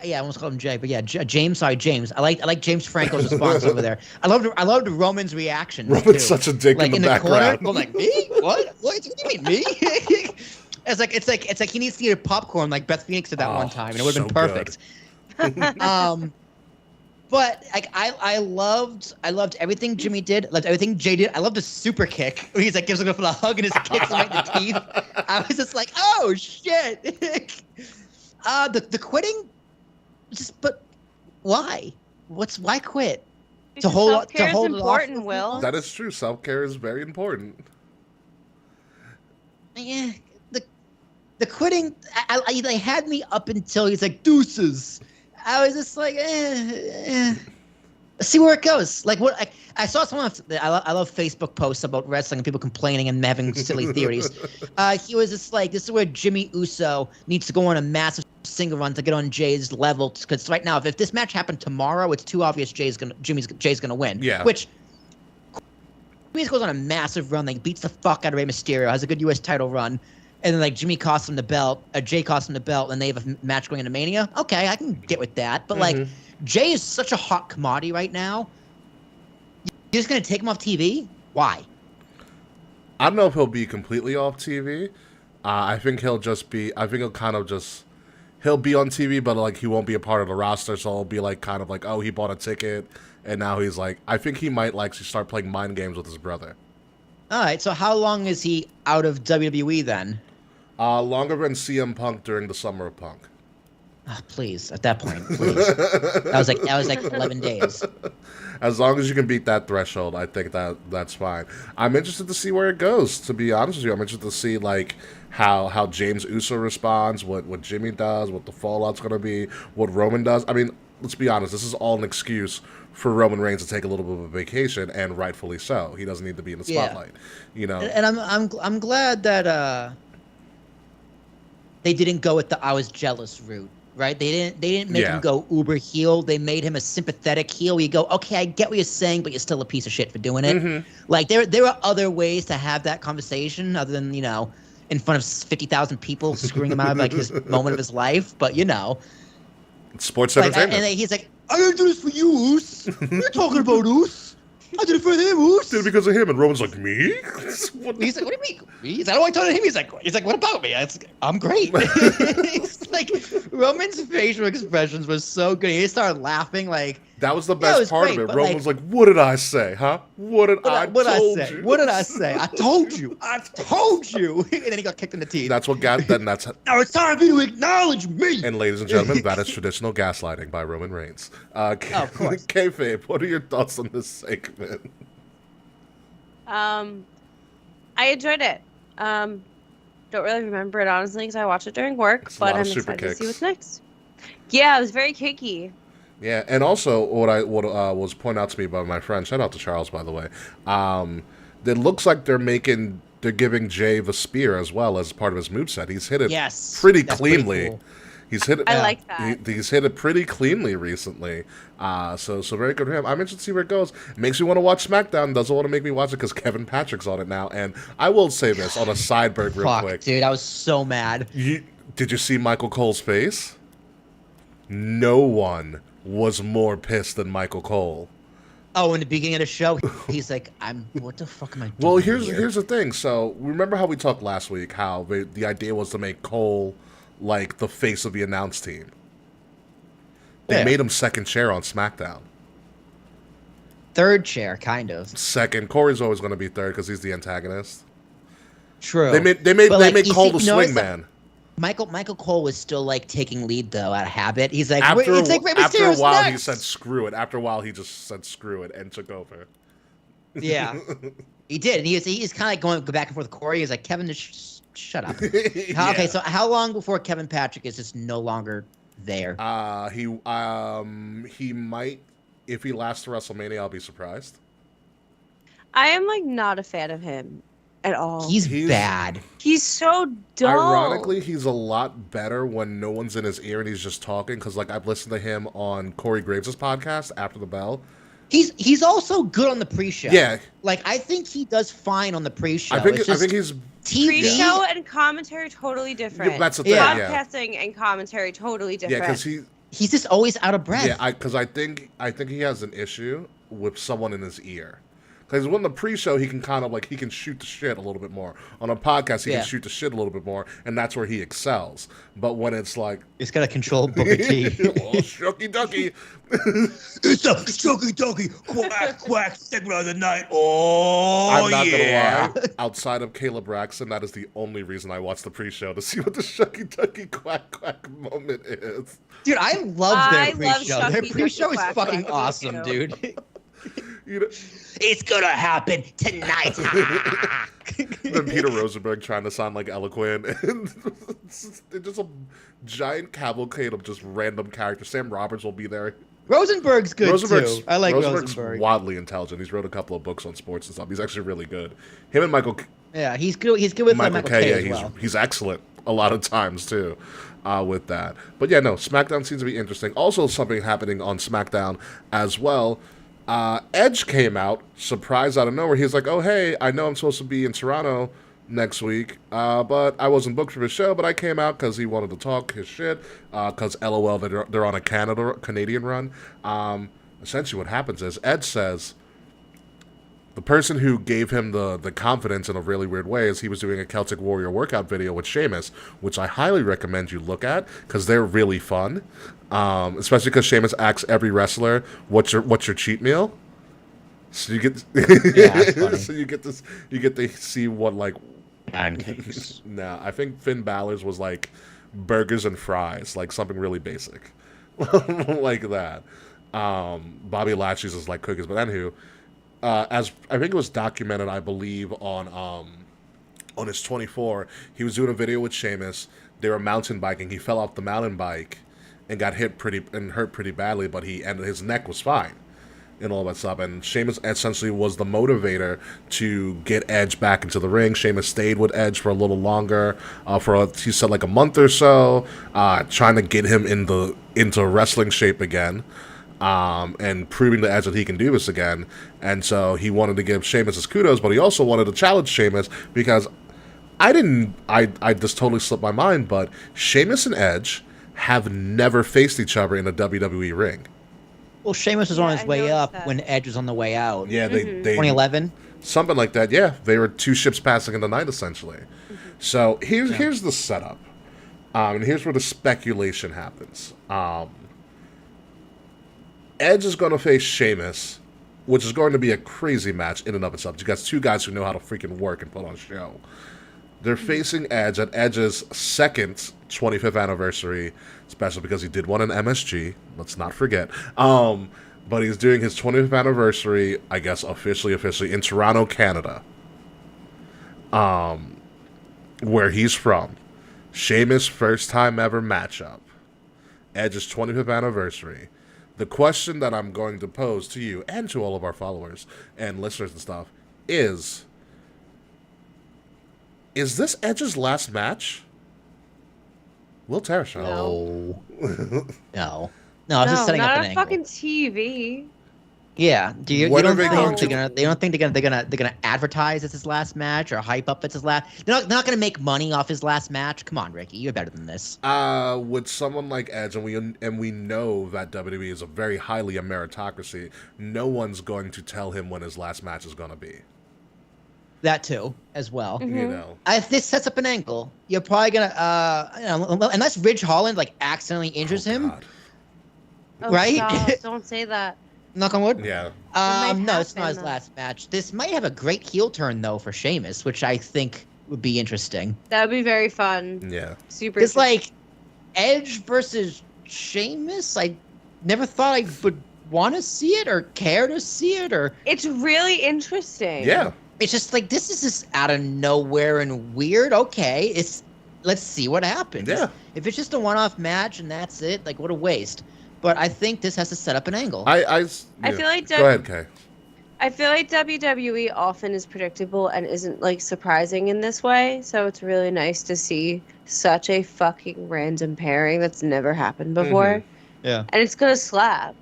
I almost called him Jay, but yeah, James. Sorry, James. I like James Franco's response over there. I loved Roman's reaction. Roman's such a dick in the background. Corner, like me? What? What do you mean me? It's like he needs to eat a popcorn like Beth Phoenix did that one time, and it would have been perfect. But like I loved everything Jimmy did. Loved everything Jay did. I loved the super kick. He's like gives him a hug and his kicks him right in the teeth. I was just like, oh shit. The quitting, but why? Why quit? Because self-care is important, Will. That is true. Self-care is very important. Yeah, the quitting. They had me up until he's like deuces. I was just like, see where it goes. Like what I saw someone. I love Facebook posts about wrestling and people complaining and having silly theories. He was just like, this is where Jimmy Uso needs to go on a massive single run to get on Jay's level. Because right now, if this match happened tomorrow, it's too obvious Jay's gonna win. Yeah. Which Jimmy goes on a massive run, like beats the fuck out of Rey Mysterio, has a good U.S. title run. And then, like, Jimmy costs him the belt, Jay costs him the belt, and they have a match going into Mania. Okay, I can get with that. But, like, Jay is such a hot commodity right now. You're just going to take him off TV? Why? I don't know if he'll be completely off TV. I think he'll be on TV, but, like, he won't be a part of the roster, so it'll be, like, kind of like, oh, he bought a ticket, and now he's, like, I think he might, like, start playing mind games with his brother. All right, so how long is he out of WWE then? Longer than CM Punk during the Summer of Punk. Oh, please, at that point, please. That was like 11 days. As long as you can beat that threshold, I think that's fine. I'm interested to see where it goes, to be honest with you. I'm interested to see like how James Uso responds, what Jimmy does, what the fallout's going to be, what Roman does. I mean, let's be honest, this is all an excuse for Roman Reigns to take a little bit of a vacation, and rightfully so. He doesn't need to be in the spotlight, you know. And I'm glad that they didn't go with the I was jealous route, right? They didn't make him go uber heel. They made him a sympathetic heel. You go, okay, I get what you're saying, but you're still a piece of shit for doing it. Mm-hmm. Like there are other ways to have that conversation other than in front of 50,000 people screwing him out of like his moment of his life. But it's sports entertainment. And he's like, I didn't do this for you, Oos. What are you talking about, Oos? I did it for him, Uce. Did it because of him. And Roman's like, me? What He's like, what do you mean? Me? He's like, I don't told him. He's like, what about me? I'm great. It's like Roman's facial expressions was so good. He started laughing like That was the best part great, of it. but, Roman was like, what did I say, huh? What did I say? What did I say? I told you. I told you. And then he got kicked in the teeth. That's what got, then that's, Now it's time for you to acknowledge me. and ladies and gentlemen, that is traditional gaslighting by Roman Reigns. Of course. Kayfabe, what are your thoughts on this segment? I enjoyed it. Don't really remember it honestly because I watched it during work, It's a but lot I'm of super excited to see kicks. what's next. Yeah, it was very kicky. Yeah, and also what was pointed out to me by my friend, shout out to Charles, by the way. It looks like they're giving Jey the spear as well as part of his moveset. He's hit it pretty cleanly. Cool. He's hit it. I like that. He's hit it pretty cleanly recently. So very good for him. I'm interested to see where it goes. Makes me want to watch SmackDown. Doesn't want to make me watch it because Kevin Patrick's on it now. And I will say this on a sideburn real quick. Dude, I was so mad. Did you see Michael Cole's face? No one was more pissed than Michael Cole. Oh, in the beginning of the show, he's like, what the fuck am I doing? Well, here? here's the thing. So remember how we talked last week? How the idea was to make Cole like the face of the announce team. They made him second chair on SmackDown. Third chair, kind of. Second. Corey's always going to be third because he's the antagonist. True. They made Cole the swingman. Michael Cole was still like taking lead though out of habit. He's like, After a while, next. he said screw it. After a while, he just said screw it and took over. Yeah, he did. And he's kind of like going back and forth with Corey. He's like, Kevin, just shut up. Yeah. Okay, so how long before Kevin Patrick is just no longer there? He might, if he lasts to WrestleMania, I'll be surprised. I am like not a fan of him at all. He's bad. He's so dull. Ironically, he's a lot better when no one's in his ear and he's just talking. Because like I've listened to him on Corey Graves' podcast, After the Bell. He's also good on the pre-show. Yeah, like I think he does fine on the pre-show. I think he's TV. Pre-show and commentary totally different. Yeah, that's the thing. Yeah. Podcasting and commentary totally different. Yeah, because he's just always out of breath. Yeah, because I think he has an issue with someone in his ear. Because when the pre-show, he can kind of like, he can shoot the shit a little bit more. On a podcast, he can shoot the shit a little bit more, and that's where he excels. But when it's like... He's got to control Booker T. Oh, shucky ducky. It's a shucky ducky, quack, quack, segment of the night. Oh, I'm not going to lie. Outside of Caleb Braxton, that is the only reason I watch the pre-show, to see what the shucky ducky, quack, quack moment is. Dude, I love their pre-show. love Their Shucky pre-show Ducky is Quack fucking Quack, awesome, too. dude. You know, It's gonna happen tonight. then Peter Rosenberg trying to sound like eloquent. And it's just a giant cavalcade of just random characters. Sam Roberts will be there. Rosenberg's good too. I like Rosenberg's Rosenberg. wildly intelligent. He's wrote a couple of books on sports and stuff. He's actually really good. Him and Michael. Yeah, he's good. He's good with Michael K as well. He's excellent a lot of times too. With that, but yeah, no. SmackDown seems to be interesting. Also, something happening on SmackDown as well. Edge came out, surprised out of nowhere. He's like, "Oh hey, I know I'm supposed to be in Toronto next week, but I wasn't booked for the show. But I came out because he wanted to talk his shit. Because LOL, they're on a Canadian run. Essentially, what happens is Edge says the person who gave him the confidence in a really weird way is he was doing a Celtic Warrior workout video with Sheamus, which I highly recommend you look at because they're really fun. Especially because Sheamus asks every wrestler, "What's your cheat meal?" So you get, so you get to see what like Pancakes. No, I think Finn Balor's was like burgers and fries, like something really basic, like that. Bobby Lashley's is like cookies, but anywho, as I think it was documented, I believe on his 24, he was doing a video with Sheamus. They were mountain biking. He fell off the mountain bike and got hurt pretty badly, but his neck was fine and all that stuff. And Sheamus essentially was the motivator to get Edge back into the ring. Sheamus stayed with Edge for a little longer, he said like a month or so, trying to get him into wrestling shape again, and proving to Edge that he can do this again. And so he wanted to give Sheamus his kudos, but he also wanted to challenge Sheamus because I just totally slipped my mind, but Sheamus and Edge have never faced each other in a WWE ring. Well, Sheamus was Yeah, on his I way noticed up that. when Edge was on the way out. Yeah, they 2011. something like that. Yeah, they were two ships passing in the night essentially. So here's the setup, and here's where the speculation happens. Edge is going to face Sheamus, which is going to be a crazy match in and of itself. You got two guys who know how to freaking work and put on a show. They're facing Edge at Edge's second 25th anniversary special because he did one in MSG. Let's not forget. But he's doing his 25th anniversary, I guess officially in Toronto, Canada. Where he's from. Sheamus' first time ever matchup. Edge's 25th anniversary. The question that I'm going to pose to you and to all of our followers and listeners and stuff is this Edge's last match? Will Tarashon? No. No. No, I was just setting not up an on angle. fucking TV. Yeah. Do you, When you are don't they think going to- they don't think they're gonna advertise it's his last match or hype up it's his last? They're not gonna make money off his last match. Come on, Ricky, you're better than this. With someone like Edge, and we know that WWE is a very highly a meritocracy, no one's going to tell him when his last match is going to be. That too, as well. Mm-hmm. You know, If this sets up an angle, you're probably gonna unless Ridge Holland like accidentally injures him, God. Oh, Right? stop, don't say that. knock on wood. Yeah. might No, it's not happen, his though. last match. This might have a great heel turn though for Sheamus, which I think would be interesting. That would be very fun. Yeah. Super. It's like Edge versus Sheamus. I never thought I would want to see it or care to see it, or It's really interesting. Yeah. it's just like this is just out of nowhere and weird. Okay, let's see what happens. Yeah. If it's just a one-off match and that's it, like what a waste. But I think this has to set up an angle. I feel like Go ahead, Kay. I feel like WWE often is predictable and isn't like surprising in this way. So it's really nice to see such a fucking random pairing that's never happened before. Yeah. And it's gonna slap.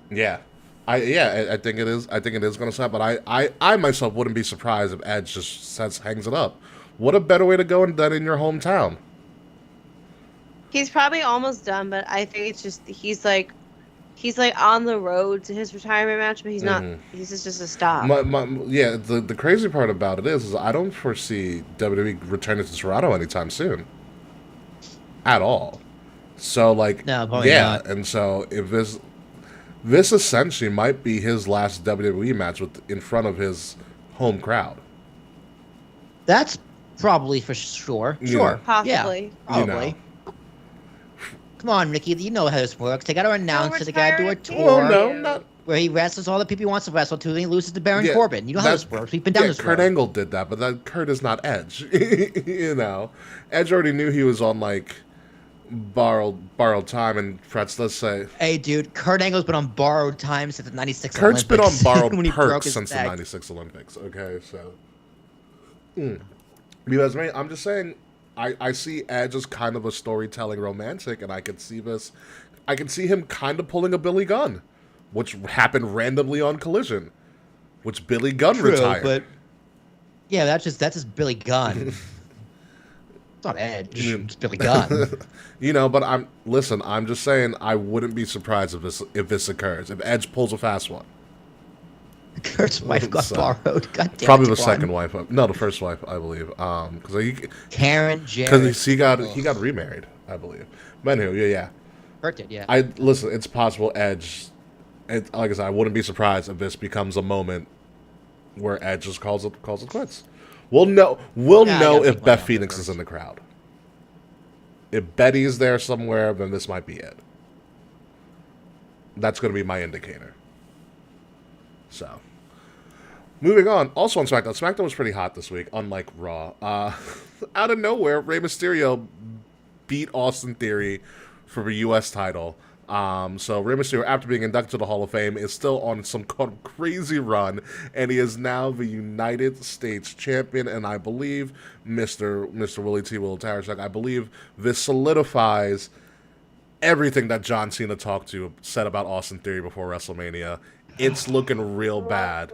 Yeah. I think it is. I think it is going to slap. But I myself wouldn't be surprised if Edge just hangs it up. What a better way to go than in your hometown. He's probably almost done, but I think it's just he's like on the road to his retirement match, but he's not. He's just a stop. The crazy part about it is I don't foresee WWE returning to Toronto anytime soon. At all. So like No, probably yeah, not. and so if this essentially might be his last WWE match in front of his home crowd. That's probably for sure. Yeah. Sure. Possibly. Yeah, probably. You know. Come on, Ricky. You know how this works. They got to announce it. They got to do a retired tour Oh no, not where he wrestles all the people he wants to wrestle to, and he loses to Baron Yeah, Corbin. You know how that's- this works. We've been down yeah, this Kurt road. Angle did that, but that Kurt is not Edge. You know, Edge already knew he was on like borrowed time, and let's say Hey, dude, Kurt Angle's been on borrowed time since the '96 Kurt's been on Olympics, borrowed when he broke perks his since the neck. '96 Olympics. Okay, so because man, I'm just saying, I see Edge as kind of a storytelling romantic, and I can see him kind of pulling a Billy Gunn, which happened randomly on Collision, which Billy Gunn True, retired. but yeah, that's just Billy Gunn. It's not Edge. It's Billy Gunn. You know, but I'm just saying I wouldn't be surprised if this occurs. If Edge pulls a fast one. Kurt's wife got So, borrowed. God damn Probably it, the Juan. second wife. No, the first wife, I believe. Karen Jarrett. Because he got remarried, I believe. But anyway, yeah. Kurt did, yeah. It's possible Edge. Like I said, I wouldn't be surprised if this becomes a moment where Edge just calls it quits. We'll know Yeah, I know gotta if think Beth about Phoenix that is in the crowd. If Betty is there somewhere, then this might be it. That's going to be my indicator. So, moving on. Also on SmackDown. SmackDown was pretty hot this week, unlike Raw. Out of nowhere, Rey Mysterio beat Austin Theory for the U.S. title. So Rey Mysterio, after being inducted to the Hall of Fame, is still on some kind of crazy run, and he is now the United States champion. And I believe Mr. Willie T. Will Tarashuk, I believe this solidifies everything that John Cena said about Austin Theory before WrestleMania. It's looking real bad.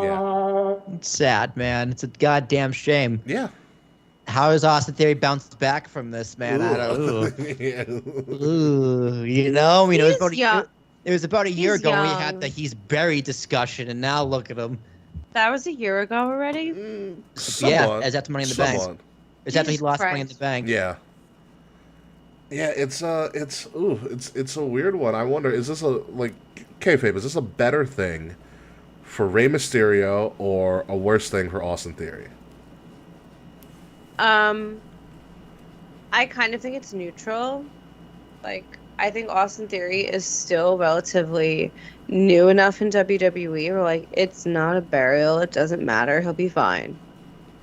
Yeah. It's sad, man. It's a goddamn shame. Yeah. How has Austin Theory bounced back from this, man? I don't know. Yeah. Ooh, you know, it was He's about young. it was about a year He's ago when we young. had the he's buried discussion, and now look at him. That was a year ago already. Yeah, Somewhat. is that the Money in the Bank? Somewhat. Is that he Jesus lost Money in the Christ. Bank? Yeah. Yeah, it's a weird one. I wonder, is this kayfabe, is this a better thing for Rey Mysterio or a worse thing for Austin Theory? I kind of think it's neutral. Like, I think Austin Theory is still relatively new enough in WWE where, like, it's not a burial. It doesn't matter. He'll be fine.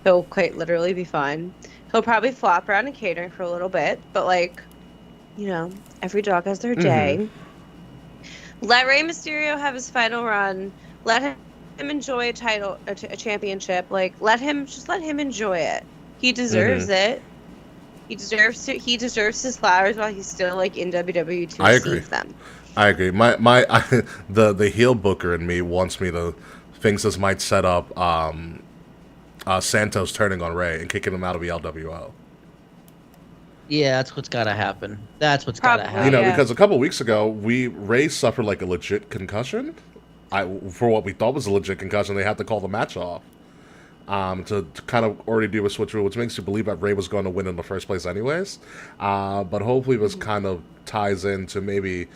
He'll quite literally be fine. He'll probably flop around in catering for a little bit, but, like, you know, every dog has their day. Let Rey Mysterio have his final run. Let him enjoy a championship. Like, let him enjoy it. He deserves it. He deserves his flowers while he's still like in WWE to receive them. I agree. The heel booker in me wants me to thinks this might set up Santos turning on Rey and kicking him out of the LWO. Yeah, that's what's gotta happen. Gotta happen. You know, because a couple weeks ago, Rey suffered like a legit concussion. For what we thought was a legit concussion, they had to call the match off. To kind of already do a switcheroo, which makes you believe that Rey was going to win in the first place anyways. But hopefully this kind of ties into maybe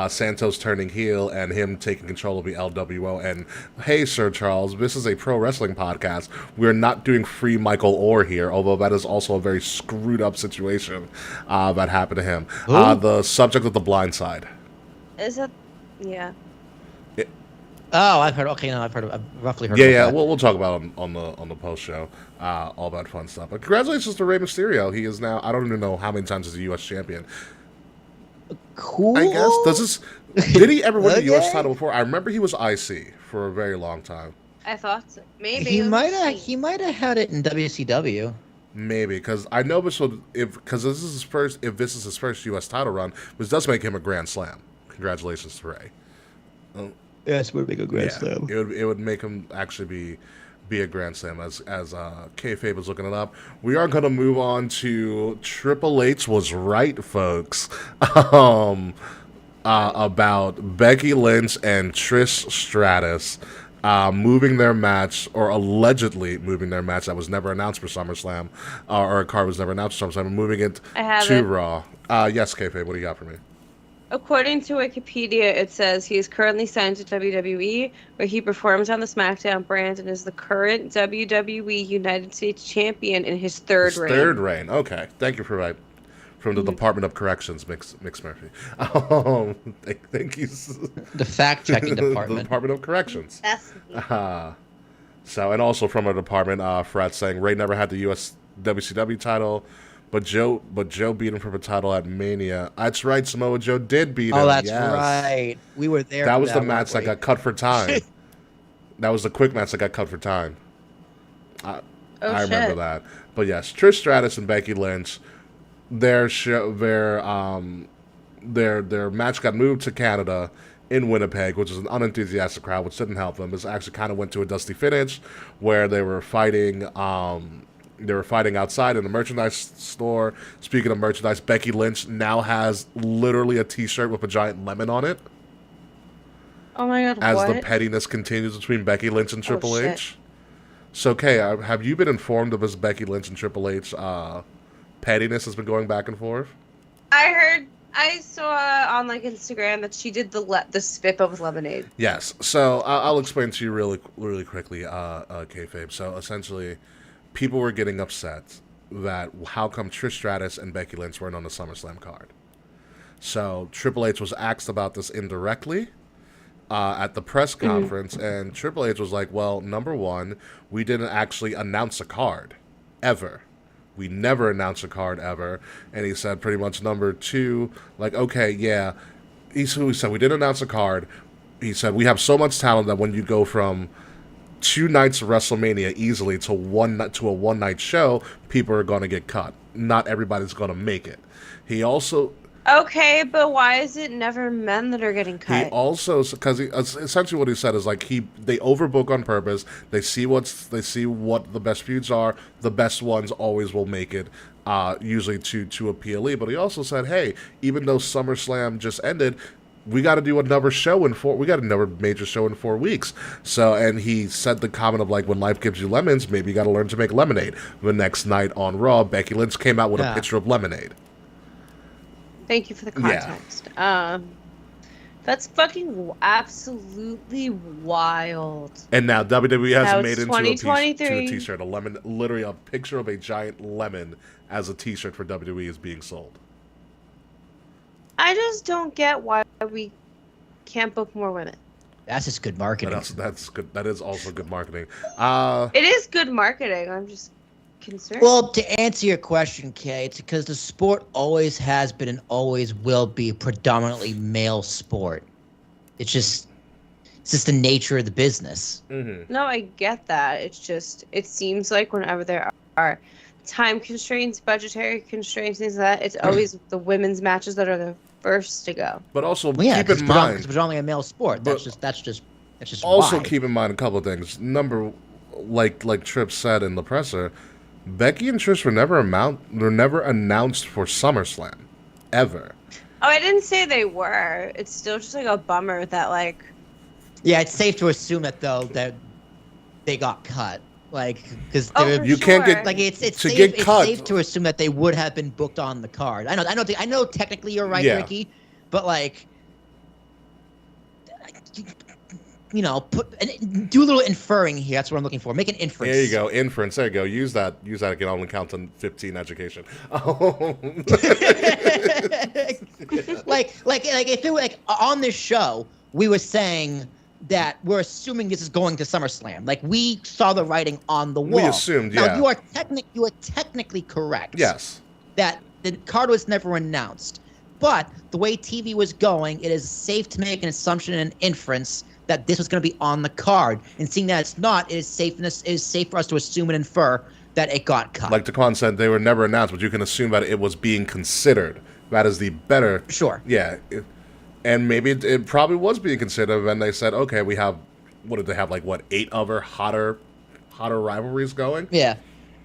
Santos turning heel and him taking control of the LWO. And hey, Sir Charles, this is a pro wrestling podcast. We're not doing free Michael Orr here, although that is also a very screwed up situation that happened to him. The subject of The Blind Side. Is that... Yeah. Oh, I've roughly heard. Yeah. We'll talk about it on the post show, all that fun stuff. But congratulations to Rey Mysterio. He is now, I don't even know how many times he's a U.S. champion. Cool. I guess did he ever win the U.S. title before? I remember he was IC for a very long time. I thought so. Maybe He might have had it in WCW. Maybe because I know this will if this is his first U.S. title run, this does make him a Grand Slam. Congratulations to Rey. Yes, would make a Grand Slam. It would make him actually be a Grand Slam as kayfabe was looking it up. We are going to move on to Triple H was right, folks, about Becky Lynch and Trish Stratus moving their match, or allegedly moving their match that was never announced for SummerSlam, or a card was never announced for SummerSlam, moving it to Raw. Yes, kayfabe, what do you got for me? According to Wikipedia, it says he is currently signed to WWE, where he performs on the SmackDown brand and is the current WWE United States Champion in his third reign. Third reign. Okay. Thank you for that. From the Department of Corrections, Mix Murphy. Thank you. The fact-checking department. The Department of Corrections. That's So, and also from our department, Fred saying Ray never had the U.S. WCW title. But Joe beat him for the title at Mania. That's right, Samoa Joe did beat him. Oh, that's right. We were there. That was the match that got cut for time. That was the quick match that got cut for time. I remember that. But yes, Trish Stratus and Becky Lynch, their match got moved to Canada in Winnipeg, which is an unenthusiastic crowd, which didn't help them. It actually kind of went to a dusty finish where they were fighting. They were fighting outside in a merchandise store. Speaking of merchandise, Becky Lynch now has literally a T-shirt with a giant lemon on it. Oh my God! As the pettiness continues between Becky Lynch and Triple H. So, Kay, have you been informed of this Becky Lynch and Triple H pettiness has been going back and forth? I saw on like Instagram that she did the spit with lemonade. Yes. So I'll explain to you really quickly, kayfabe. So essentially, people were getting upset that how come Trish Stratus and Becky Lynch weren't on the SummerSlam card. So Triple H was asked about this indirectly at the press conference, and Triple H was like, well, number one, we didn't actually announce a card, ever. We never announced a card, ever. And he said pretty much number two, like, okay, yeah. He said we didn't announce a card. He said we have so much talent that when you go from 2 nights of WrestleMania easily to a one-night show, people are going to get cut. Not everybody's going to make it. He also Okay, but why is it never men that are getting He cut? also, because essentially what he said is like they overbook on purpose. They see what the best feuds are. The best ones always will make it, usually to a PLE. But he also said, hey, even though SummerSlam just ended, we got to do another show we got another major show in 4 weeks. So, and he said the comment of like, when life gives you lemons, maybe you got to learn to make lemonade. The next night on Raw, Becky Lynch came out with a picture of lemonade. Thank you for the context. That's fucking absolutely wild. And now WWE has Now made it's into a 2023. t-shirt, a lemon, literally a picture of a giant lemon as a t-shirt for WWE is being sold. I just don't get why we can't book more women. That's just good marketing. That's good. That is also good marketing. It is good marketing. I'm just concerned. Well, to answer your question, Kay, it's because the sport always has been and always will be a predominantly male sport. It's just the nature of the business. Mm-hmm. No, I get that. It's just, it seems like whenever there are time constraints, budgetary constraints, things like that, it's always the women's matches that are the first to go. But also Well, yeah, keep in mind, it's predominantly a male sport. That's just also why. keep in mind a couple of things. Number, like Tripp said in the presser, Becky and Trish were never announced for SummerSlam, ever. Oh, I didn't say they were. It's still just like a bummer that like. Yeah, it's safe to assume that though that they got cut, like because you can't get like it's to safe, get it's cut. safe to assume that they would have been booked on the card. I know technically you're right, Yeah. Ricky, but like do a little inferring here. That's what I'm looking for. Make an inference. There you go, inference. There you go. Use that. It can only count on 15 education. like if it were like on this show, we were saying that we're assuming this is going to SummerSlam. Like we saw the writing on the wall. We assumed, now, yeah. you are technically correct. Yes. That the card was never announced. But the way TV was going, it is safe to make an assumption and an inference that this was going to be on the card. And seeing that it's not, it is safe for us to assume and infer that it got cut. Like Taquan said, they were never announced, but you can assume that it was being considered. That is the better. Sure. Yeah. And maybe it probably was being considered, and they said, okay, we have, what did they have, like, 8 other hotter rivalries going? Yeah.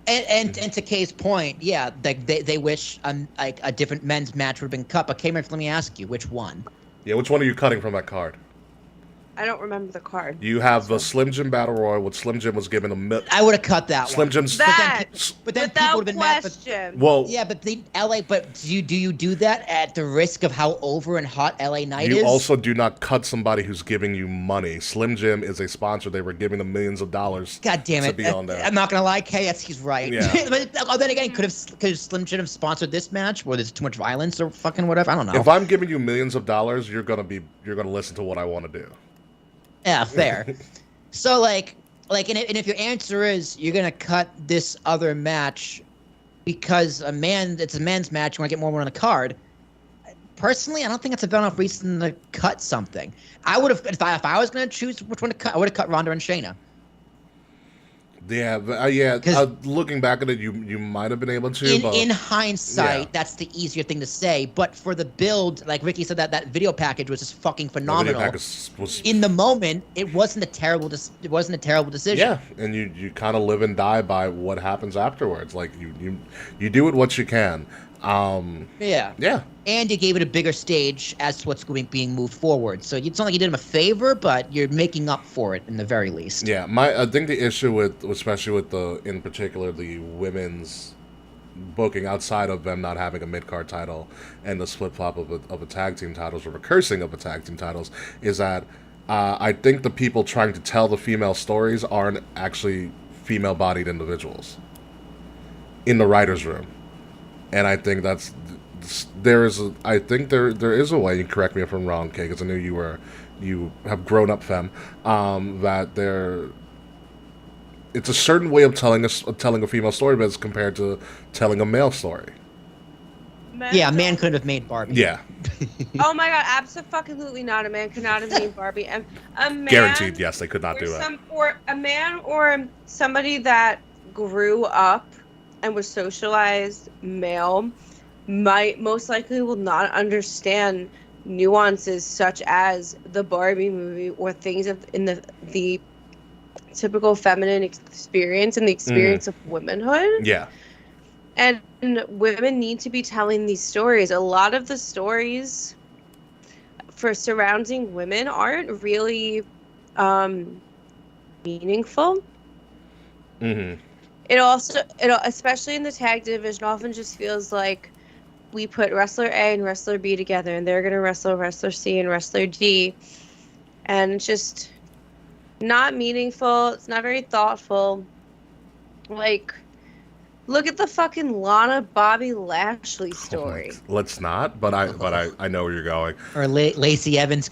And to Kay's point, yeah, they wish like a different men's match would have been cut. But Cameron, let me ask you, which one? Yeah, which one are you cutting from that card? I don't remember the card. You have the Slim Jim Battle Royal, which Slim Jim was given I would have cut that Slim one. Jim's But then people would have been mad. Well, yeah, but the LA. But do you do that at the risk of how over and hot LA Night is? you also do not cut somebody who's giving you money. Slim Jim is a sponsor. They were giving them millions of dollars. God damn it! To be on there. I'm not gonna lie, Kay. He's right. Yeah. But then again, could Slim Jim have sponsored this match where there's too much violence or fucking whatever? I don't know. If I'm giving you millions of dollars, you're gonna listen to what I want to do. Yeah, fair. So and if your answer is you're gonna cut this other match because it's a man's match, you want to get more on the card. Personally, I don't think that's a good enough reason to cut something. I would have, if I was gonna choose which one to cut, I would have cut Ronda and Shayna. Yeah, looking back at it, you might have been able to. In hindsight, that's the easier thing to say. But for the build, like Ricky said, that video package was just fucking phenomenal. In the moment, it wasn't a terrible decision. Yeah, and you kind of live and die by what happens afterwards. Like you do it what you can. Yeah. And you gave it a bigger stage as to what's being moved forward. So it's not like you did him a favor, but you're making up for it in the very least. Yeah, I think the issue especially with in particular the women's booking outside of them not having a mid-card title and the flip-flop of a tag team titles or the cursing of a tag team titles is that I think the people trying to tell the female stories aren't actually female-bodied individuals in the writer's room. And I think there is a way. You can correct me if I'm wrong, Kay, because I knew you have grown up, femme. That it's a certain way of telling a female story, but as compared to telling a male story. Yeah, a man couldn't have made Barbie. Yeah. Oh my god, absolutely not. A man could not have made Barbie. And a man, guaranteed, yes, they could not do that. Or a man or somebody that grew up and was socialized male might most likely will not understand nuances such as the Barbie movie or things in the typical feminine experience and the experience of womanhood. Yeah. And women need to be telling these stories. A lot of the stories for surrounding women aren't really meaningful. Mm-hmm. It especially in the tag division, often just feels like we put wrestler A and wrestler B together, and they're gonna wrestle wrestler C and wrestler D, and it's just not meaningful. It's not very thoughtful. Like, look at the fucking Lana Bobby Lashley story. Let's not, but I know where you're going. Or Lacey Evans,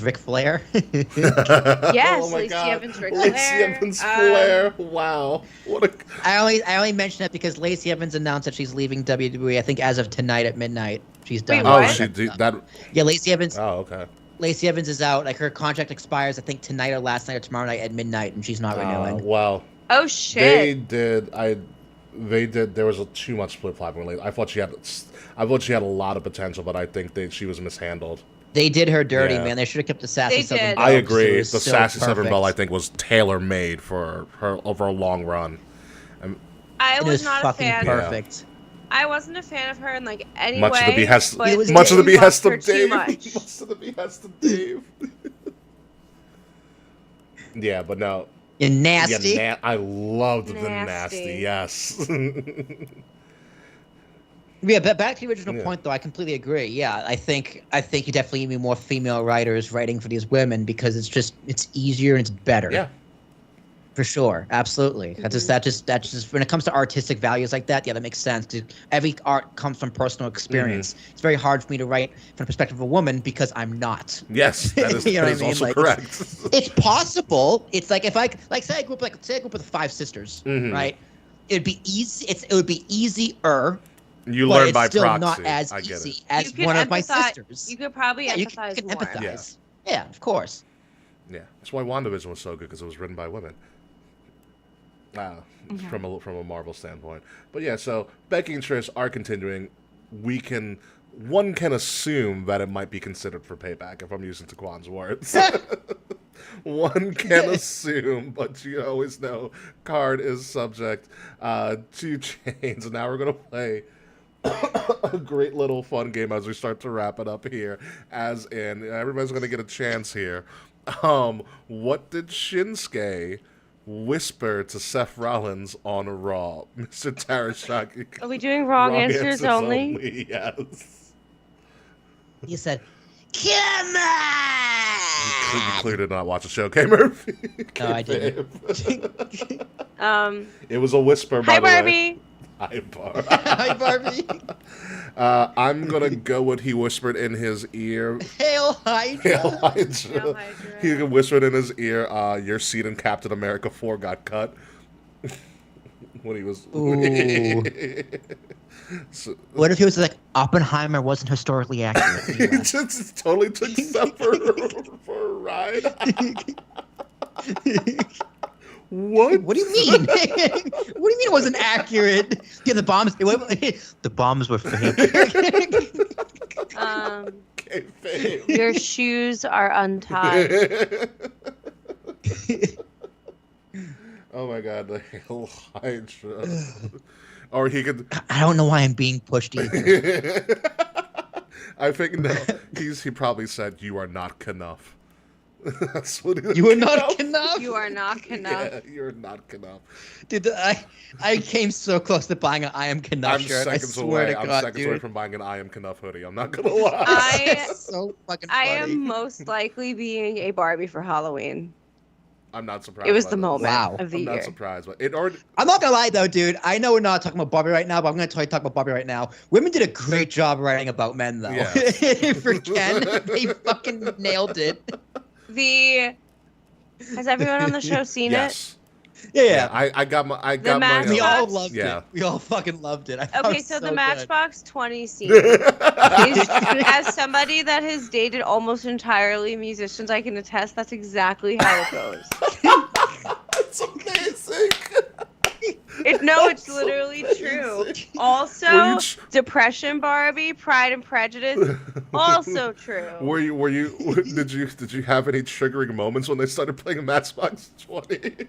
Ric Flair. Yes, Oh my Lacey God. Evans, Ric Lacey Flair. Evans Flair. Wow. What a. I only mention that because Lacey Evans announced that she's leaving WWE. I think as of tonight at midnight, she's done. Wait, Oh, what? she did that. Yeah, Lacey Evans. Oh, okay. Lacey Evans is out. Like her contract expires, I think tonight or last night or tomorrow night at midnight, and she's not renewing. Well, Oh shit! they did. There was too much split flap. I thought she had a lot of potential, but I think she was mishandled. They did her dirty, Yeah. man. They should have kept the sassy They Southern did. belt. I 'cause it agree. was The so Sassy Southern perfect. Belle, I think, was tailor made for her over a long run. I It was was not a fucking fan. perfect. I wasn't a fan of her in like any Much way. to the behest, but they much to the behest buffed her of too Dave. much. Much to the behest of Dave. Yeah, but no. You're nasty. Yeah, I loved the Nasty. nasty. Yes. Yeah, but back to the original Yeah. point, though, I completely agree. Yeah, I think you definitely need more female writers writing for these women because it's easier and it's better. Yeah. For sure, absolutely. That's just when it comes to artistic values like that, yeah, that makes sense. 'Cause every art comes from personal experience. It's very hard for me to write from the perspective of a woman because I'm not. Yes, that is, You know that what is I mean? also Like, correct. It's possible. It's like if I say a group with 5 sisters, Mhm. right? It'd be easy. It would be easier. You but learn it's by still proxy. not as I get easy it. as You could one of my empathize- sisters. You could probably you empathize can more. empathize. Yeah, of course. Yeah, that's why WandaVision was so good because it was written by women. From a Marvel standpoint, but yeah. So Becky and Trish are continuing. One can assume that it might be considered for payback if I'm using Taquan's words. One can assume, but you always know card is subject to change. And now we're gonna play a great little fun game as we start to wrap it up here. As in, everybody's gonna get a chance here. What did Shinsuke whisper to Seth Rollins on Raw? Mr. Tarashaki. Are we doing wrong answers only? Yes. You said, "Come on!" You clearly did not watch the show, okay, Murphy? No, I didn't. It was a whisper, by Hi, the way. Barbie. Hi, Barbie. Hi, Barbie. I'm gonna go what he whispered in his ear. Hail Hydra. Hail Hydra. Hail Hydra. He whispered in his ear, your seat in Captain America 4 got cut. When he was... Ooh. So, What if he was like, Oppenheimer wasn't historically accurate? he just totally took Seth for a ride. What? What do you mean? What do you mean it wasn't accurate? Yeah, the bombs. The bombs were fake. Kayfabe. Your shoes are untied. Oh my god, the Hail Hydra. Or he could... I don't know why I'm being pushed either. I think, no, he probably said, "You are not enough." That's what he You are not enough. You are not enough. Yeah, you're not enough. Dude, I came so close to buying an I am Knuff I'm shirt. I seconds swear away. to I'm God, seconds dude. away from buying an I am Knuff hoodie. I'm not gonna lie. I So fucking funny. I am most likely being a Barbie for Halloween. I'm not surprised. It was by the this. moment Wow. of the I'm year. not surprised, but it already. I'm not gonna lie though, dude. I know we're not talking about Barbie right now, but I'm gonna talk about Barbie right now. Women did a great job writing about men, though. Yeah. For Ken, they fucking nailed it. Has everyone on the show seen Yes. Yeah. I got my. I got match- my. We all Matchbox? loved Yeah. it. We all fucking loved it. I it? thought Okay, it so was the good. Matchbox 20 scene. As somebody that has dated almost entirely musicians, I can attest that's exactly how it goes. It's amazing. No, it's literally true. Also, Depression Barbie, Pride and Prejudice, also true. Were you did you have any triggering moments when they started playing Matchbox 20?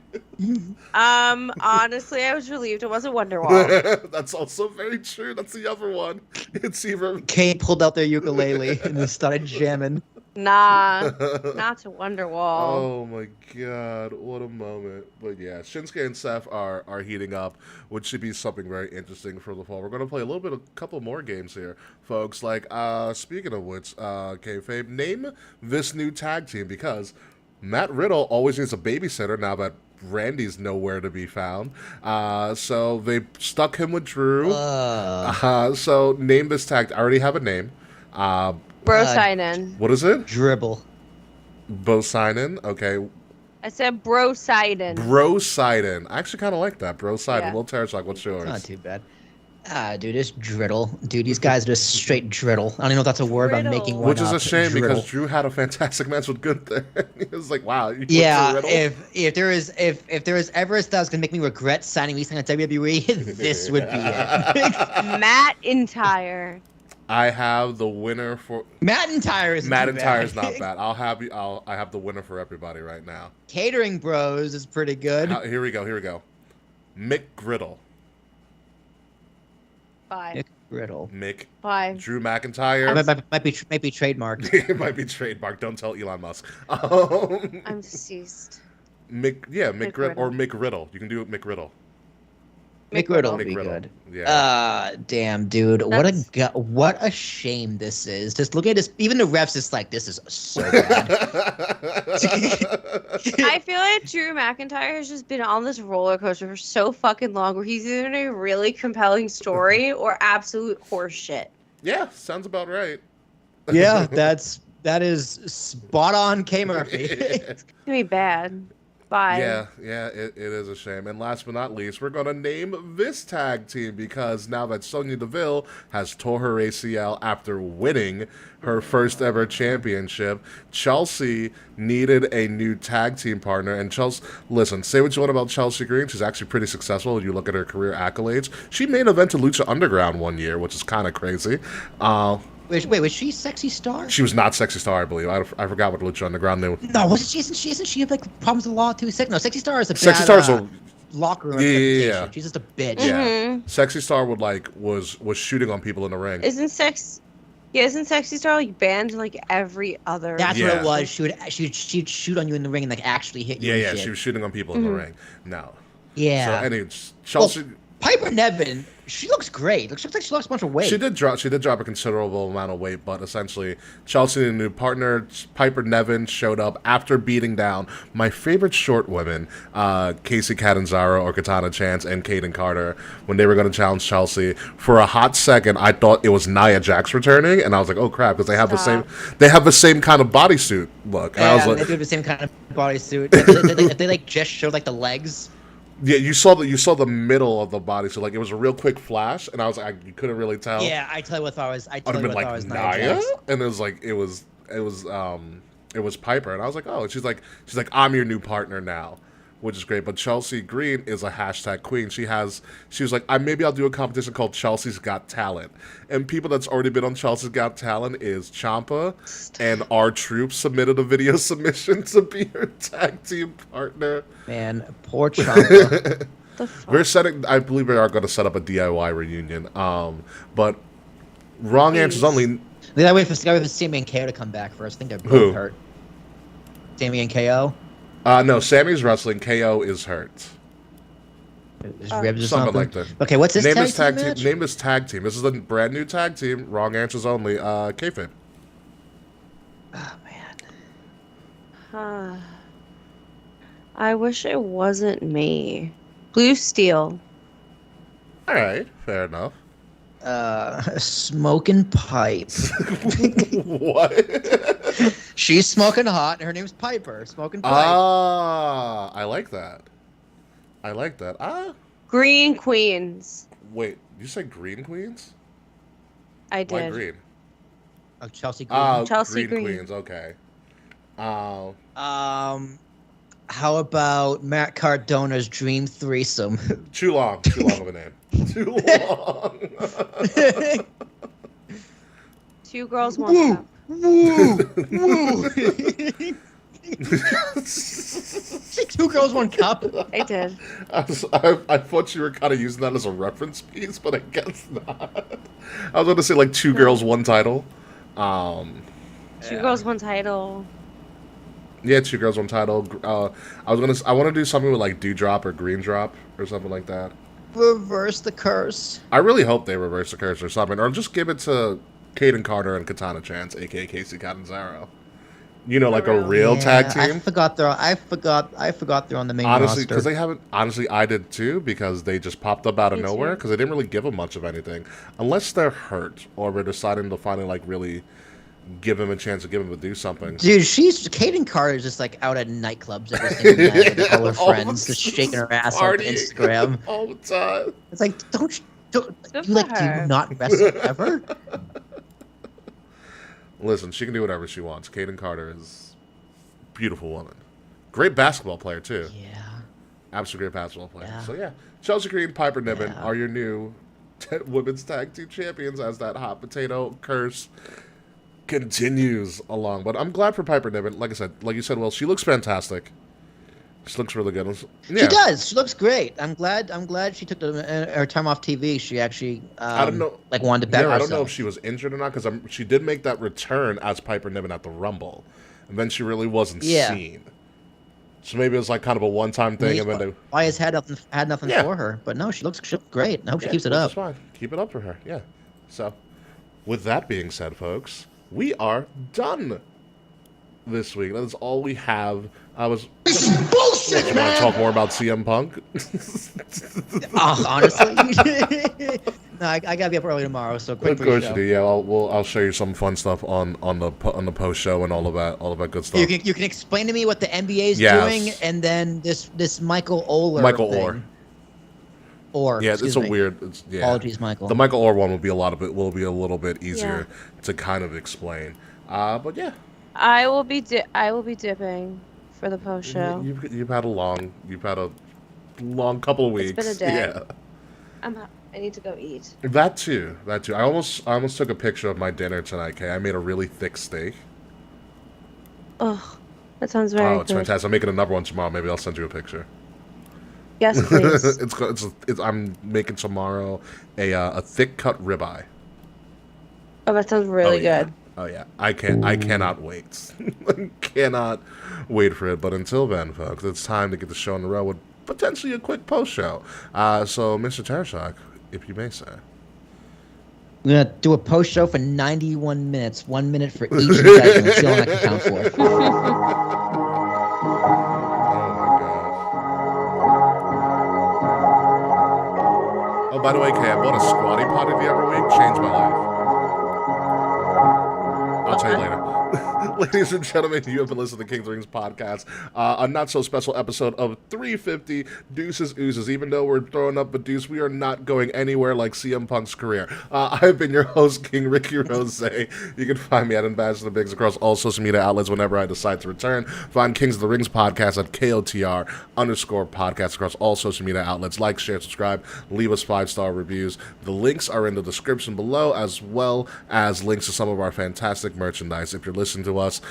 Honestly, I was relieved it wasn't Wonderwall. That's also very true. That's the other one. It's even Kate pulled out their ukulele and then started jamming. Nah, not to Wonderwall. Oh my god, what a moment. But yeah, Shinsuke and Seth are heating up, which should be something very interesting for the fall. We're gonna play a couple more games here, folks. Like speaking of which, Kayfabe, name this new tag team, because Matt Riddle always needs a babysitter now that Randy's nowhere to be found. So they stuck him with Drew. So name this tag. I already have a name. Bro Seinen. What is it? Dribble. Bo Seinen. Okay. I said Bro Seinen. Bro Seinen. I actually kind of like that. Bro Seinen. Yeah. Lil Terrashock, what's yours? Not too bad. Dude, it's driddle. Dude, these guys are just straight driddle. I don't even know if that's a word. I'm making one Which is up. a shame Driddle. because Drew had a fantastic match with Gunther. He was like, wow. You Yeah, went to Riddle? if there is ever a style that's gonna make me regret signing on WWE, this would be it. Matt Entire. I have the winner for McIntyre is McIntyre's not bad. I have the winner for everybody right now. Catering Bros is pretty good. Here we go. Mick Griddle. 5. Riddle. Mick. 5. Drew McIntyre. Might be trademarked. It might be trademarked. Don't tell Elon Musk. I'm deceased. Mick Riddle. or Mick Riddle. You can do Mick Riddle. Mick Riddle would Mick be Riddle. good. Yeah. Damn, dude. What a shame this is. Just look at this. Even the refs is like, this is so bad. I feel like Drew McIntyre has just been on this roller coaster for so fucking long, where he's either in a really compelling story or absolute horseshit. Yeah, sounds about right. Yeah, that is spot on, K Murphy. It's gonna be bad. 5. Yeah, it is a shame. And last but not least, we're going to name this tag team, because now that Sonya Deville has tore her ACL after winning her first ever championship, Chelsea needed a new tag team partner. And Chelsea, listen, say what you want about Chelsea Green, she's actually pretty successful when you look at her career accolades. She main evented Lucha Underground one year, which is kind of crazy. Wait, was she Sexy Star? She was not Sexy Star, I believe. I forgot what Lucha Underground knew. No, isn't she have like problems with the law too? No, Sexy Star is a Sexy bad, Star's a locker room. Yeah. She's just a bitch. Yeah, Sexy Star was shooting on people in the ring. Isn't Sexy Star like banned in like every other? That's what it was. She'd shoot on you in the ring and like actually hit you. Yeah, and shit. she was shooting on people in the ring. No. Yeah. So anyway, Chelsea. Well, Piper Niven, she looks great. Looks like she lost a bunch of weight. She did drop a considerable amount of weight, but essentially Chelsea needed a new partner. Piper Niven showed up after beating down my favorite short women, Casey Catanzaro or Katana Chance and Kaden Carter, when they were going to challenge Chelsea. For a hot second, I thought it was Nia Jax returning, and I was like, oh crap, because they have the same kind of bodysuit look. And yeah, I was like, they do the same kind of bodysuit. If they like just showed like the legs. Yeah, you saw the middle of the body, so like it was a real quick flash, and I was like, you couldn't really tell. Yeah, I tell you what, I was. I'd have been like Nia, and it was like it was Piper, and I was like, oh, she's like I'm your new partner now, which is great. But Chelsea Green is a hashtag queen. She was like, maybe I'll do a competition called Chelsea's Got Talent, and people that's already been on Chelsea's Got Talent is Ciampa and R-Truth submitted a video submission to be her tag team partner. Man, poor Ciampa. I believe we are going to set up a DIY reunion. But wrong answers only. We gotta wait for Sammy and KO to come back first. I think they're both hurt. Sammy and KO. No, Sammy's wrestling. KO is hurt. His ribs or something something like that. Okay, what's this name tag team? match? Name this tag team. This is a brand new tag team. Wrong answers only. Kayfabe. Oh man. I wish it wasn't me. Blue Steel. All right, fair enough. Smoking pipe. What? She's smoking hot, and her name's Piper. Smoking pipe. Ah, I like that. Green Queens. Wait, you said Green Queens? I did. Why green? Chelsea Green. Chelsea Green. Queens. Okay. How about Matt Cardona's dream threesome? Too long of a name. Too long. 2 girls, 1 cup. Woo! 2 girls, 1 cup. I did. I thought you were kind of using that as a reference piece, but I guess not. I was going to say like 2 girls, 1 title. 2 girls, 1 title. Yeah, 2 girls, 1 title. I want to do something with like Dewdrop or Green Drop or something like that. Reverse the curse. I really hope they reverse the curse or something, or just give it to Kaden Carter and Katana Chance, aka Casey Catanzaro. You know, like a real tag team. I forgot they're on the main honestly, roster. because they haven't. Honestly, I did too, because they just popped up out of Me nowhere. too. Because they didn't really give them much of anything, unless they're hurt or we're deciding to finally like really give him a chance to give him to do something. Dude, Kaden Carter is just like out at nightclubs every single night with all her friends, just shaking her ass on Partying Instagram. all the time. It's like, don't Good you for like do her. you not wrestle ever? Listen, she can do whatever she wants. Kaden Carter is a beautiful woman, great basketball player too. Yeah. Absolutely great basketball player. Yeah. So yeah, Chelsea Green, Piper Niven Yeah. are your new women's tag team champions as that hot potato curse continues along. But I'm glad for Piper Niven. Like I said, like you said, Will, she looks fantastic. She looks really good. Yeah. She does. She looks great. I'm glad she took her time off TV. She actually I don't know. like wanted to better I herself. don't know if she was injured or not, because she did make that return as Piper Niven at the Rumble, and then she really wasn't seen. So maybe it was like kind of a one-time thing, and then they. Wyatt's had nothing Yeah. for her, but no, she looks great. I hope she keeps it which up. is fine. Keep it up for her. Yeah. So, with that being said, folks, we are done this week. That is all we have. This is bullshit, You want to talk more about CM Punk? Honestly, no, I gotta be up early tomorrow. So quick Of course pre-show. you do. Yeah, I'll show you some fun stuff on the post show and all of that good stuff. You can explain to me what the NBA is Yes. doing, and then this Michael Oher Michael thing. Orr. Or Yeah, excuse it's a me. weird. Yeah. Apologies, Michael. The Michael Orr one will be a little bit easier to kind of explain. But yeah, I will be dipping for the post show. you've had a long couple of weeks. It's been a day. Yeah. I need to go eat. That too. I almost took a picture of my dinner tonight. Kay, I made a really thick steak. Oh, that sounds very Oh, it's good. fantastic. I'm making another one tomorrow. Maybe I'll send you a picture. Yes, please. I'm making tomorrow a thick cut ribeye. Oh, that sounds really yeah. good. Oh yeah, I cannot wait. I cannot wait for it. But until then, folks, it's time to get the show on the road with potentially a quick post show. So, Mr. Tarashak, if you may say. We're gonna do a post show for 91 minutes, 1 minute for each segment. That's the only I can count for. Oh my gosh. Oh, by the way, Kay, I bought a squatty potty the other week. Changed my life. I'll tell you later. Ladies and gentlemen, you have been listening to the King of the Rings podcast, a not-so-special episode of 350 Deuces, Uces. Even though we're throwing up a deuce, we are not going anywhere like CM Punk's career. I've been your host, King Ricky Rose. You can find me at Ambassador Biggs across all social media outlets whenever I decide to return. Find Kings of the Rings podcast at KOTR_podcast across all social media outlets. Like, share, subscribe, leave us 5-star reviews. The links are in the description below, as well as links to some of our fantastic merchandise. If you're listening to us,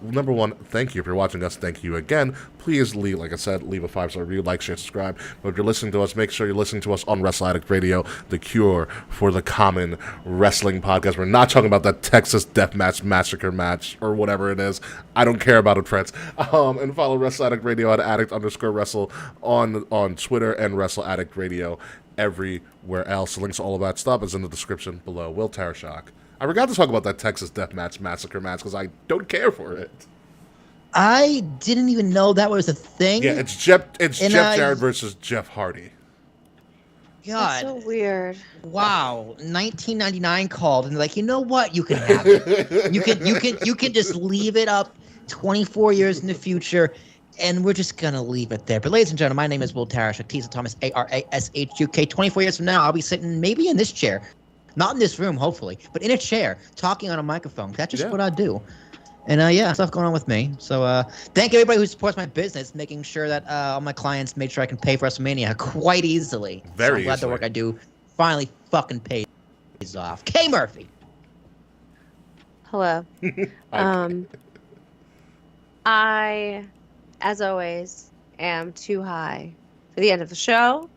number one, thank you. If you're watching us, thank you again. Please leave, like I said, leave a 5-star review, like, share, subscribe. But if you're listening to us, make sure you're listening to us on Wrestle Addict Radio, the cure for the common wrestling podcast. We're not talking about that Texas Deathmatch Massacre match or whatever it is. I don't care about it, friends. And follow Wrestle Addict Radio at addict_wrestle on Twitter, and Wrestle Addict Radio everywhere else. Links to all of that stuff is in the description below. Will Tarashak. I forgot to talk about that Texas Deathmatch Massacre match because I don't care for it. I didn't even know that was a thing. Yeah, it's Jeff Jarrett versus Jeff Hardy. God. That's so weird. Wow, 1999 called and they're like, you know what? You can have it. You can just leave it up 24 years in the future, and we're just gonna leave it there. But ladies and gentlemen, my name is Will Tarashuk, Tisa Thomas, ARASHUK. 24 years from now, I'll be sitting maybe in this chair, not in this room, hopefully, but in a chair, talking on a microphone. That's just what I do. And yeah, stuff going on with me. So thank everybody who supports my business, making sure that all my clients made sure I can pay for WrestleMania quite easily. Very so I'm glad easily. the work I do finally fucking pays off. K Murphy. Hello. I, as always, am too high for the end of the show,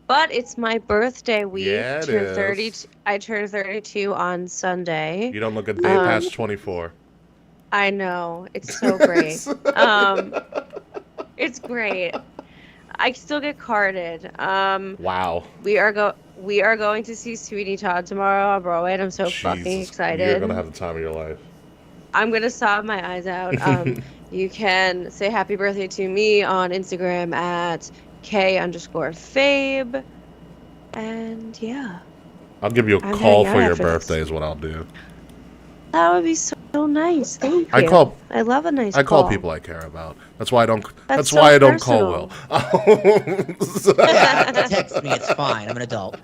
but it's my birthday week. Yeah, it is. I turned 32 on Sunday. You don't look a day past 24. I know. It's so great. It's great. I still get carded. Wow. We are going to see Sweeney Todd tomorrow on Broadway, and I'm so fucking excited. You're gonna have the time of your life. I'm gonna sob my eyes out. You can say happy birthday to me on Instagram at K_Fabe. And yeah. I'll give you a call for your birthday is what I'll do. That would be so nice. Thank you. I love a nice call. I call people I care about. That's why I don't. That's so why I don't call personal. Will. Text me. It's fine. I'm an adult.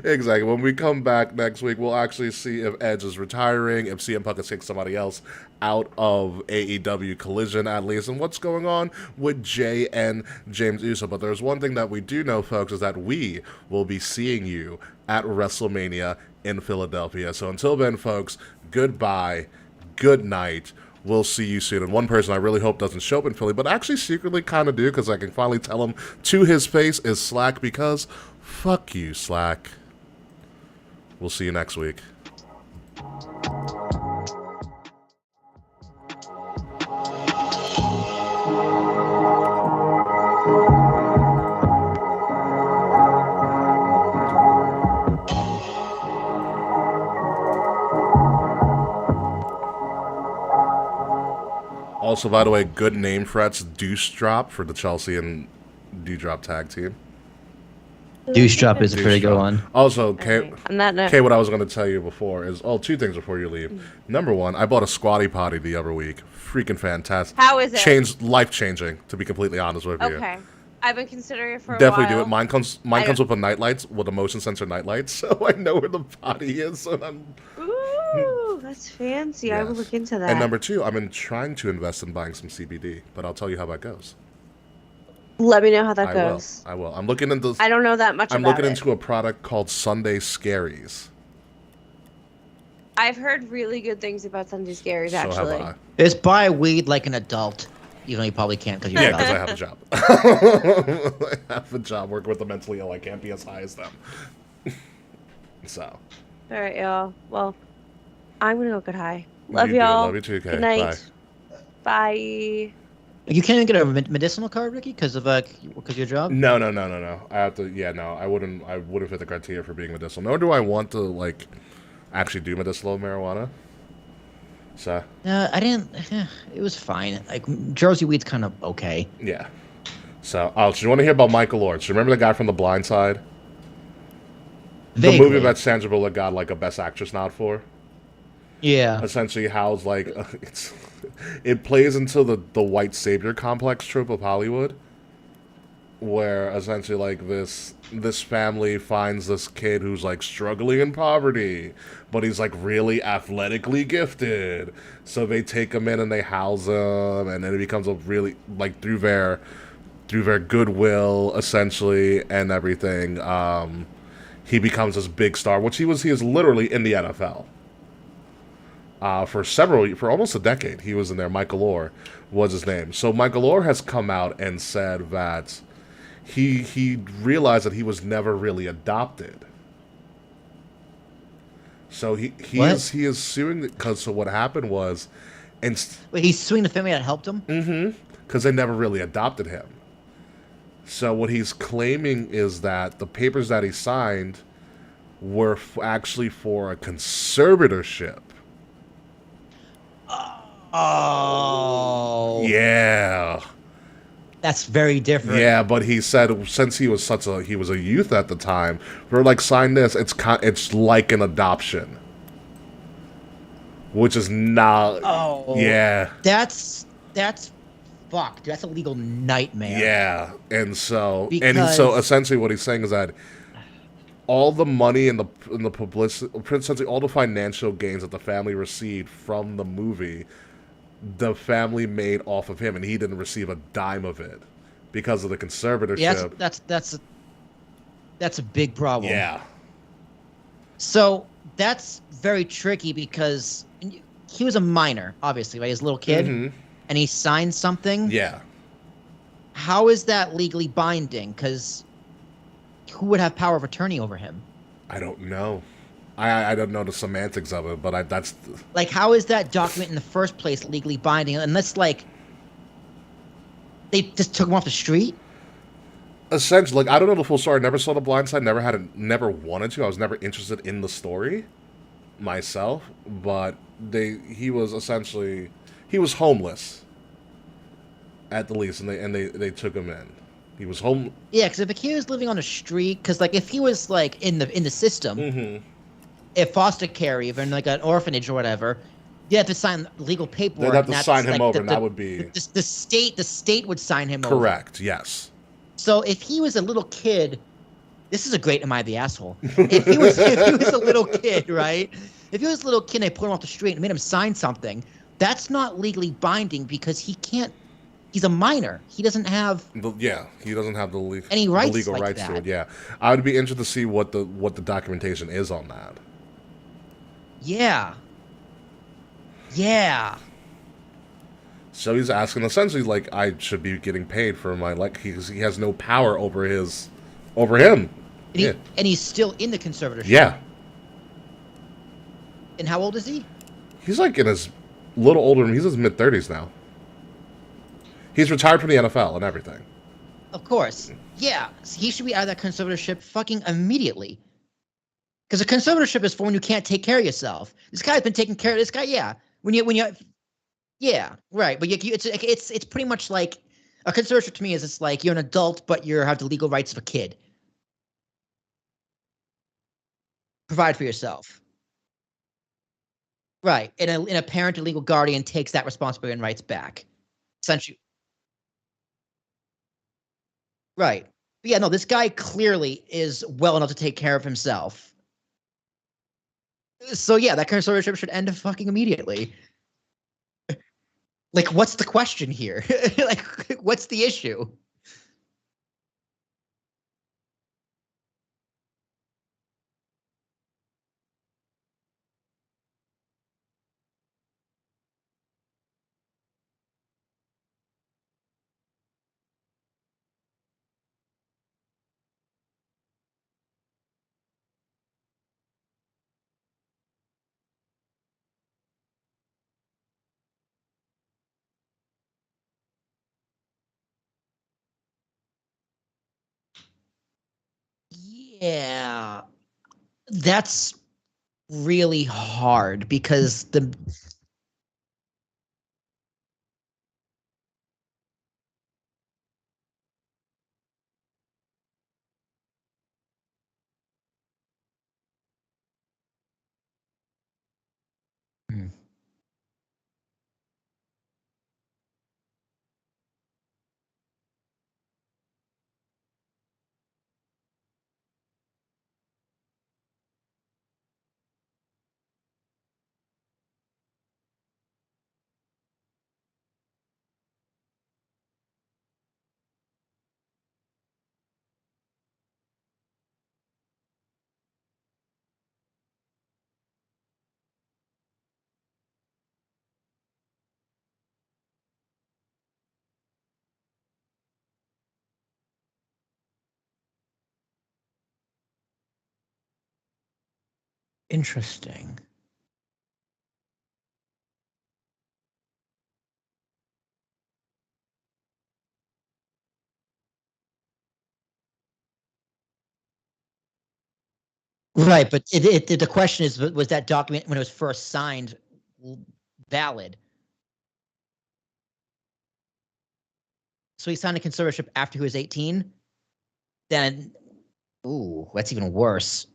Exactly. When we come back next week, we'll actually see if Edge is retiring, if CM Punk has kicked somebody else out of AEW Collision at least, and what's going on with Jey and James Uso. But there's one thing that we do know, folks, is that we will be seeing you at WrestleMania in Philadelphia. So until then, folks, goodbye, good night. We'll see you soon. And one person I really hope doesn't show up in Philly, but actually secretly kind of do, because I can finally tell him to his face, is Slack, because fuck you, Slack. We'll see you next week. Also, by the way, good name frets, Deuce Drop for the Chelsea and Dewdrop tag team. Deuce Drop is a pretty good one. Also, Kay, On that note, what I was going to tell you before is, two things before you leave. Number one, I bought a Squatty Potty the other week. Freaking fantastic. How is it? Life-changing, to be completely honest with you. okay. I've been considering it for a Definitely while. do it. Mine comes with a nightlights, with a motion sensor nightlights, so I know where the potty is. So Ooh, that's fancy. I will Yes. look into that. And number two, I've been trying to invest in buying some CBD, but I'll tell you how that goes. Let me know how that goes. I will. I'm looking into. I don't know that much I'm about looking it. into a product called Sunday Scaries. I've heard really good things about Sunday Scaries, So actually. have I. Just buy weed like an adult. Even though you probably can't because you're Yeah, an because I adult. have a job. I have a job working with the mentally ill. I can't be as high as them. So. All right, y'all. Well, I'm going to go get high. Love You do. y'all. Love you too, Kay. Good night. Bye. You can't even get a medicinal card, Ricky, because of your job. No. I have to. Yeah, no. I wouldn't fit the criteria for being medicinal. Nor do I want to actually do medicinal marijuana. So. I didn't. It was fine. Like Jersey weed's kind of okay. Yeah. So, so you want to hear about Michael Lawrence? You remember the guy from The Blind Side? Vaguely. The movie that Sandra Bullock got a Best Actress nod for. Yeah. Essentially, how's it plays into the white savior complex trope of Hollywood, where essentially this family finds this kid who's struggling in poverty, but he's really athletically gifted, so they take him in and they house him, and then it becomes a really through their goodwill essentially and everything, he becomes this big star, which he is literally in the NFL. For almost a decade, he was in there. Michael Orr was his name. So Michael Orr has come out and said that he realized that he was never really adopted. So he is suing because so what happened was, Wait, he's suing the family that helped him. Mm-hmm. Because they never really adopted him. So what he's claiming is that the papers that he signed were actually for a conservatorship. Oh. Yeah. That's very different. Yeah, but he said since he was a youth at the time, for sign this, it's like an adoption. Which is not. Oh. Yeah. That's fucked. That's a legal nightmare. Yeah. And so Because- essentially what he's saying is that all the money and the publicity, essentially all the financial gains that the family received from the movie the family made off of him, and he didn't receive a dime of it because of the Yeah, conservatorship. that's a big problem. Yeah. So that's very tricky because he was a minor, obviously, right? He was a little kid, Mm-hmm. and he signed something. Yeah. How is that legally binding? Because who would have power of attorney over him? I don't know. I don't know the semantics of it, but that's Like, how is that document in the first place legally binding? Unless, like, they just took him off the street? essentially like I don't know the full story. I never saw The Blind Side. Never wanted to. I was never interested in the story myself. But he was essentially he was homeless at the least, and they took him in. He was home. Yeah, because if a kid was living on the street, because like if he was like in the system, Mm-hmm. if foster care, even like an orphanage or whatever, you have to sign legal paperwork. They'd have and to that's, sign him like, over, and that would be the state would sign him over. correct. Yes. So if he was a little kid, this is a great "Am I the asshole?" If he was a little kid, right? If he was a little kid, and they put him off the street and made him sign something. That's not legally binding because he can't. He's a minor. He doesn't have Yeah, he doesn't have any the rights legal like rights to that. it. Yeah, I would be interested to see what the documentation is on that. Yeah. Yeah. So he's asking essentially like I should be getting paid for my like he has no power over him. And, Yeah. and he's still in the conservatorship. Yeah, And how old is he? he's like in his little older. He's in his mid-30s now. He's retired from the NFL and everything. Of course. Yeah. He should be out of that conservatorship fucking immediately. Because a conservatorship is for when you can't take care of yourself. This guy's been taking care of this guy. Yeah. Yeah. Right. But it's pretty much like a conservatorship to me is it's like you're an adult, but you have the legal rights of a kid. Provide for yourself. Right. And a parent or legal guardian takes that responsibility and rights back. Essentially. Right. But yeah, no, this guy clearly is well enough to take care of himself. So yeah, that conservatorship should end fucking immediately. Like, what's the question here? Like, what's the issue? Yeah, that's really hard because the Hmm. Interesting. Right, but the question is, was that document when it was first signed valid? So he signed a conservatorship after he was 18? Then, ooh, that's even worse.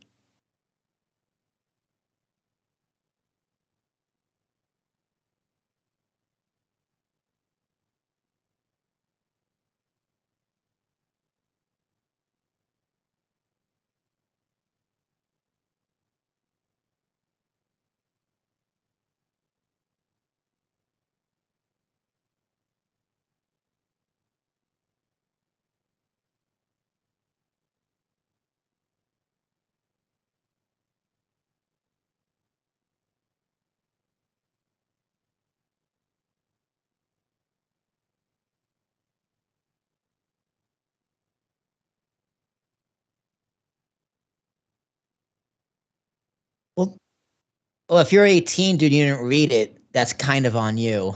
Well, if you're 18, dude, you didn't read it. That's kind of on you.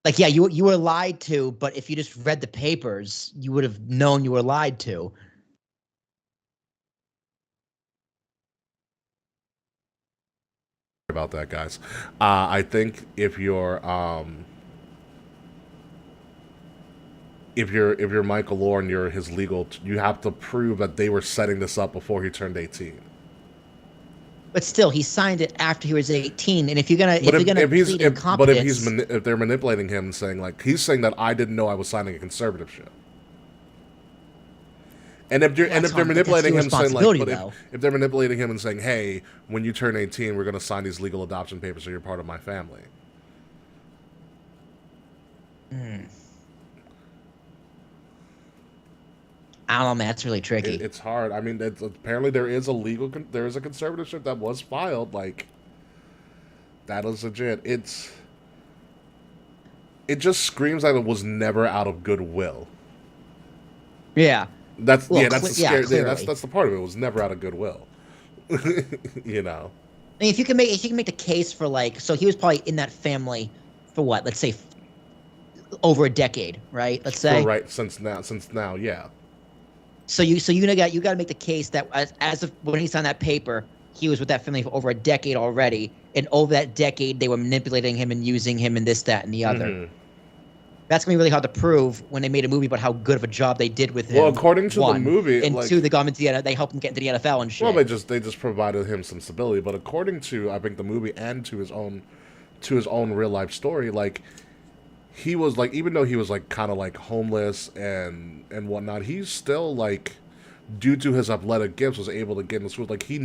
Like, yeah, you were lied to, but if you just read the papers, you would have known you were lied to. About that, guys. I think if you're Michael Lore and you're his legal, you have to prove that they were setting this up before he turned 18. But still, he signed it after he was 18. And if you're gonna But plead incompetence, if they're manipulating him and saying like he's saying that I didn't know I was signing a conservatorship. And if they're manipulating him saying like, but if they're manipulating him and saying, hey, when you turn 18, we're going to sign these legal adoption papers so you're part of my family. I don't know, man. That's really tricky. It's hard. I mean, apparently there is a conservatorship that was filed. Like, that is legit. It just screams that it was never out of goodwill. Yeah. That's the scary. Yeah, that's the part of it. It was never out of goodwill. You know. I mean, if you can make the case for like, so he was probably in that family for what? Let's say over a decade, right? Let's say since now, yeah. So you got to make the case that as of when he signed that paper, he was with that family for over a decade already, and over that decade they were manipulating him and using him and this, that, and the other. Mm-hmm. That's gonna be really hard to prove when they made a movie about how good of a job they did with him. Well, according to the movie, and two, they got him into they helped him get into the NFL and shit. Well, they just provided him some stability. But according to I think the movie and to his own real life story, like he was like, even though he was like kind of like homeless and whatnot, he's still like, due to his athletic gifts, was able to get in school. Like he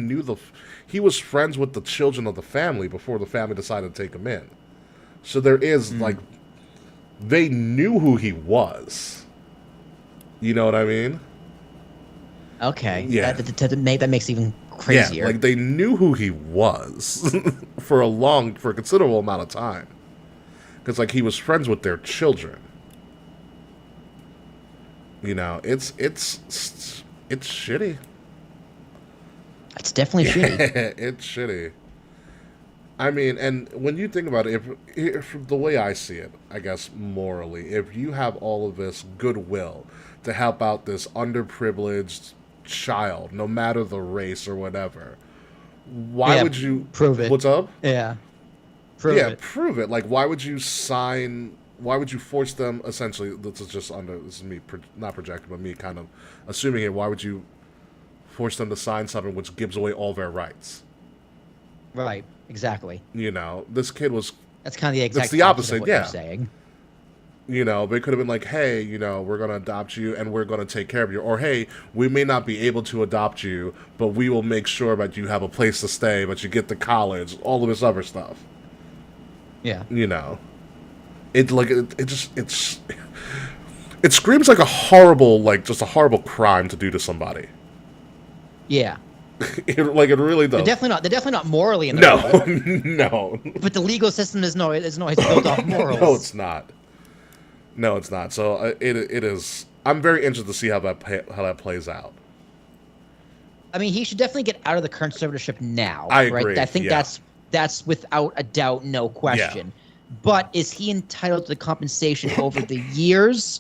was friends with the children of the family before the family decided to take him in. So there is like. They knew who he was. You know what I mean? Okay. Yeah. That makes it even crazier. Yeah, like they knew who he was for a considerable amount of time. Because like he was friends with their children. You know, it's shitty. It's definitely shitty. It's shitty. I mean, and when you think about it, if the way I see it, I guess morally, if you have all of this goodwill to help out this underprivileged child, no matter the race or whatever, why would you prove it? What's up? Yeah, prove it. Like, why would you force them? Essentially, this is me not projecting, but me kind of assuming it. Why would you force them to sign something which gives away all their rights? Right. Exactly. You know, this kid was. That's kind of the exact. It's the opposite. Of what you're saying. You know, they could have been like, "Hey, you know, we're gonna adopt you and we're gonna take care of you," or "Hey, we may not be able to adopt you, but we will make sure that you have a place to stay, but you get to college, all of this other stuff." Yeah. You know, it screams like a horrible crime to do to somebody. Yeah. It really does. They're definitely not morally in the right. No. But the legal system is built off morals. No, it's not. So it is. I'm very interested to see how that plays out. I mean, he should definitely get out of the conservatorship now. I agree. Right? I think that's without a doubt, no question. Yeah. But is he entitled to the compensation over the years?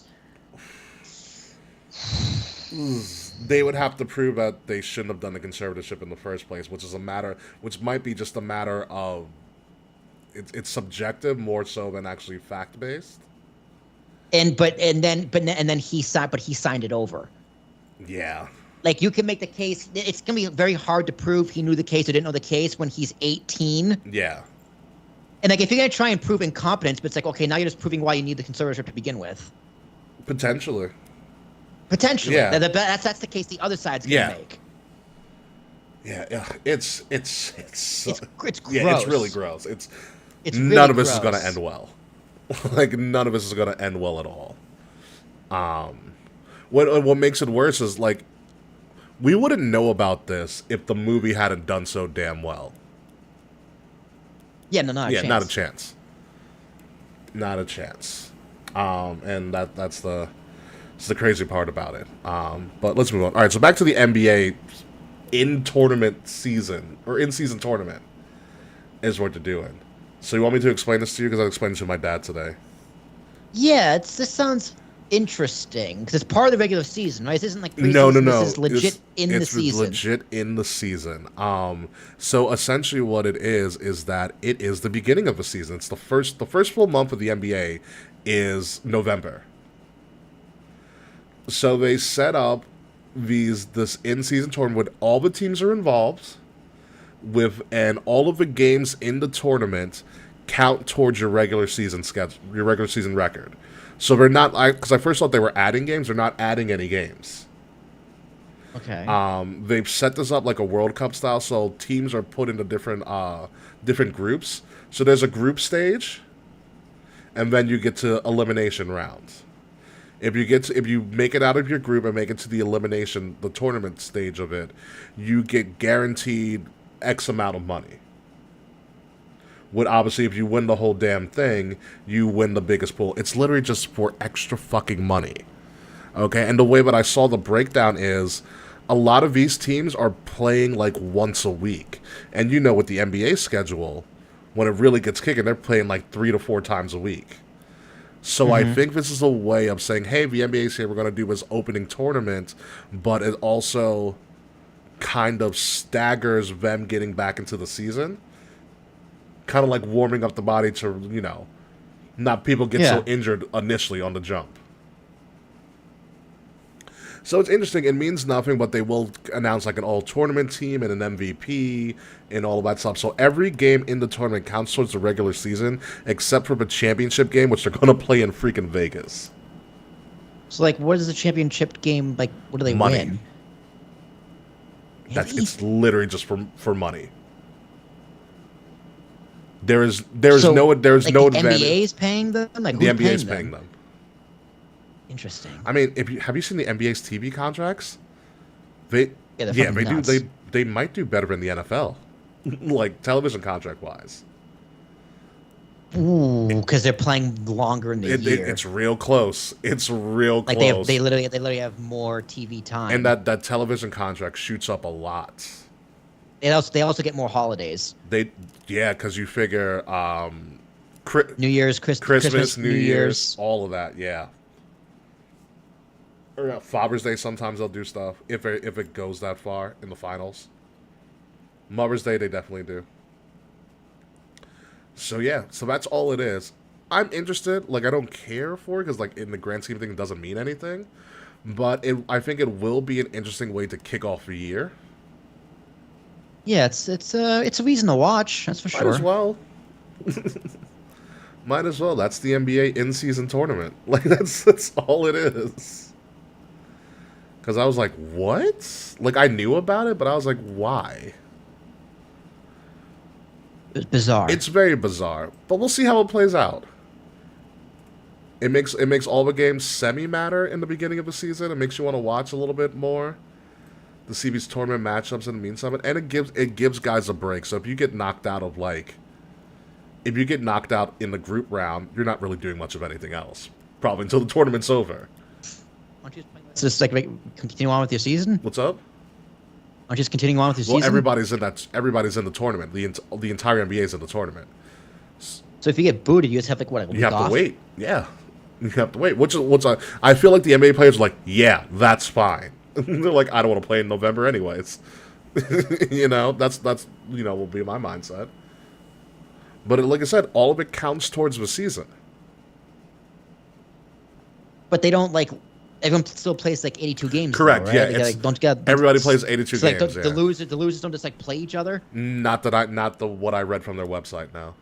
They would have to prove that they shouldn't have done the conservatorship in the first place, which might be just a matter of it's subjective more so than actually fact based. And then he signed it over. Yeah. Like you can make the case. It's gonna be very hard to prove he knew the case or didn't know the case when he's 18. Yeah. And like if you're gonna try and prove incompetence, but it's like okay, now you're just proving why you need the conservatorship to begin with. Potentially. Yeah. That's the case the other side's gonna make. Yeah. It's gross. Yeah, it's really gross. It's really none of this gross. is gonna end well. Like none of this is gonna end well at all. What makes it worse is like we wouldn't know about this if the movie hadn't done so damn well. Yeah, not a chance. Not a chance. And that's the crazy part about it. But let's move on. All right, so back to the NBA in tournament season or in season tournament is what they're doing. So you want me to explain this to you because I explained it to my dad today. Yeah, this sounds interesting because it's part of the regular season, right? This isn't like No. This is legit in the season. It's legit in the season. So essentially, what it is that it is the beginning of the season. It's the first full month of the NBA is November. So they set up this in-season tournament with all the teams are involved and all of the games in the tournament count towards your regular season schedule, your regular season record. So they're not, because I first thought they were adding games. They're not adding any games. Okay. They've set this up like a World Cup style, so teams are put into different groups. So there's a group stage, and then you get to elimination rounds. If you make it out of your group and make it to the tournament stage of it, you get guaranteed X amount of money. Obviously, if you win the whole damn thing, you win the biggest pool. It's literally just for extra fucking money. Okay? And the way that I saw the breakdown is a lot of these teams are playing like once a week. And you know, with the NBA schedule, when it really gets kicking, they're playing like 3 to 4 times a week. So I think this is a way of saying, hey, the NBA's here, we're going to do this opening tournament, but it also kind of staggers them getting back into the season. Kind of like warming up the body to, not people get so injured initially on the jump. So it's interesting. It means nothing, but they will announce like an all-tournament team and an MVP and all of that stuff. So every game in the tournament counts towards the regular season, except for the championship game, which they're going to play in freaking Vegas. So, like, what is the championship game? Like, what do they win? It's literally just for money. There's no advantage. The NBA is paying them. Like, the who's NBA is paying them. Interesting. I mean, have you seen the NBA's TV contracts? They do. They might do better than the NFL, like television contract wise. Ooh, because they're playing longer in the year. It's real close. It's real like close. They literally have more TV time. And that television contract shoots up a lot. They also get more holidays. Because you figure New Year's, Christmas, New Year's, all of that, yeah. Or Father's Day, sometimes they'll do stuff if it goes that far in the finals. Mother's Day, they definitely do. So yeah, so that's all it is. I'm interested. Like, I don't care for it because, like, in the grand scheme of things, it doesn't mean anything. But I think it will be an interesting way to kick off the year. Yeah, it's a reason to watch. That's for sure. Might as well. Might as well. That's the NBA in-season tournament. Like, that's all it is. Because I was like, what? Like, I knew about it, but I was like, why? It's bizarre. It's very bizarre, but we'll see how it plays out. It makes all the games semi-matter in the beginning of the season. It makes you want to watch a little bit more to see these tournament matchups and mean something, and it gives guys a break. So if you get knocked out in the group round, you're not really doing much of anything else, probably until the tournament's over. Just like continue on with your season. What's up? Aren't you just continuing on with your season? Well, everybody's in the tournament. The entire NBA is in the tournament. So if you get booted, you just have like what? You have to wait. Yeah, you have to wait. I feel like the NBA players are like, yeah, that's fine. They're like, I don't want to play in November anyways. That's will be my mindset. But like I said, all of it counts towards the season. But they don't like. Everyone still plays like 82 games. Correct. Though, right? Yeah. Everybody plays 82 games. Like the losers don't just like play each other. Not what I read from their website now.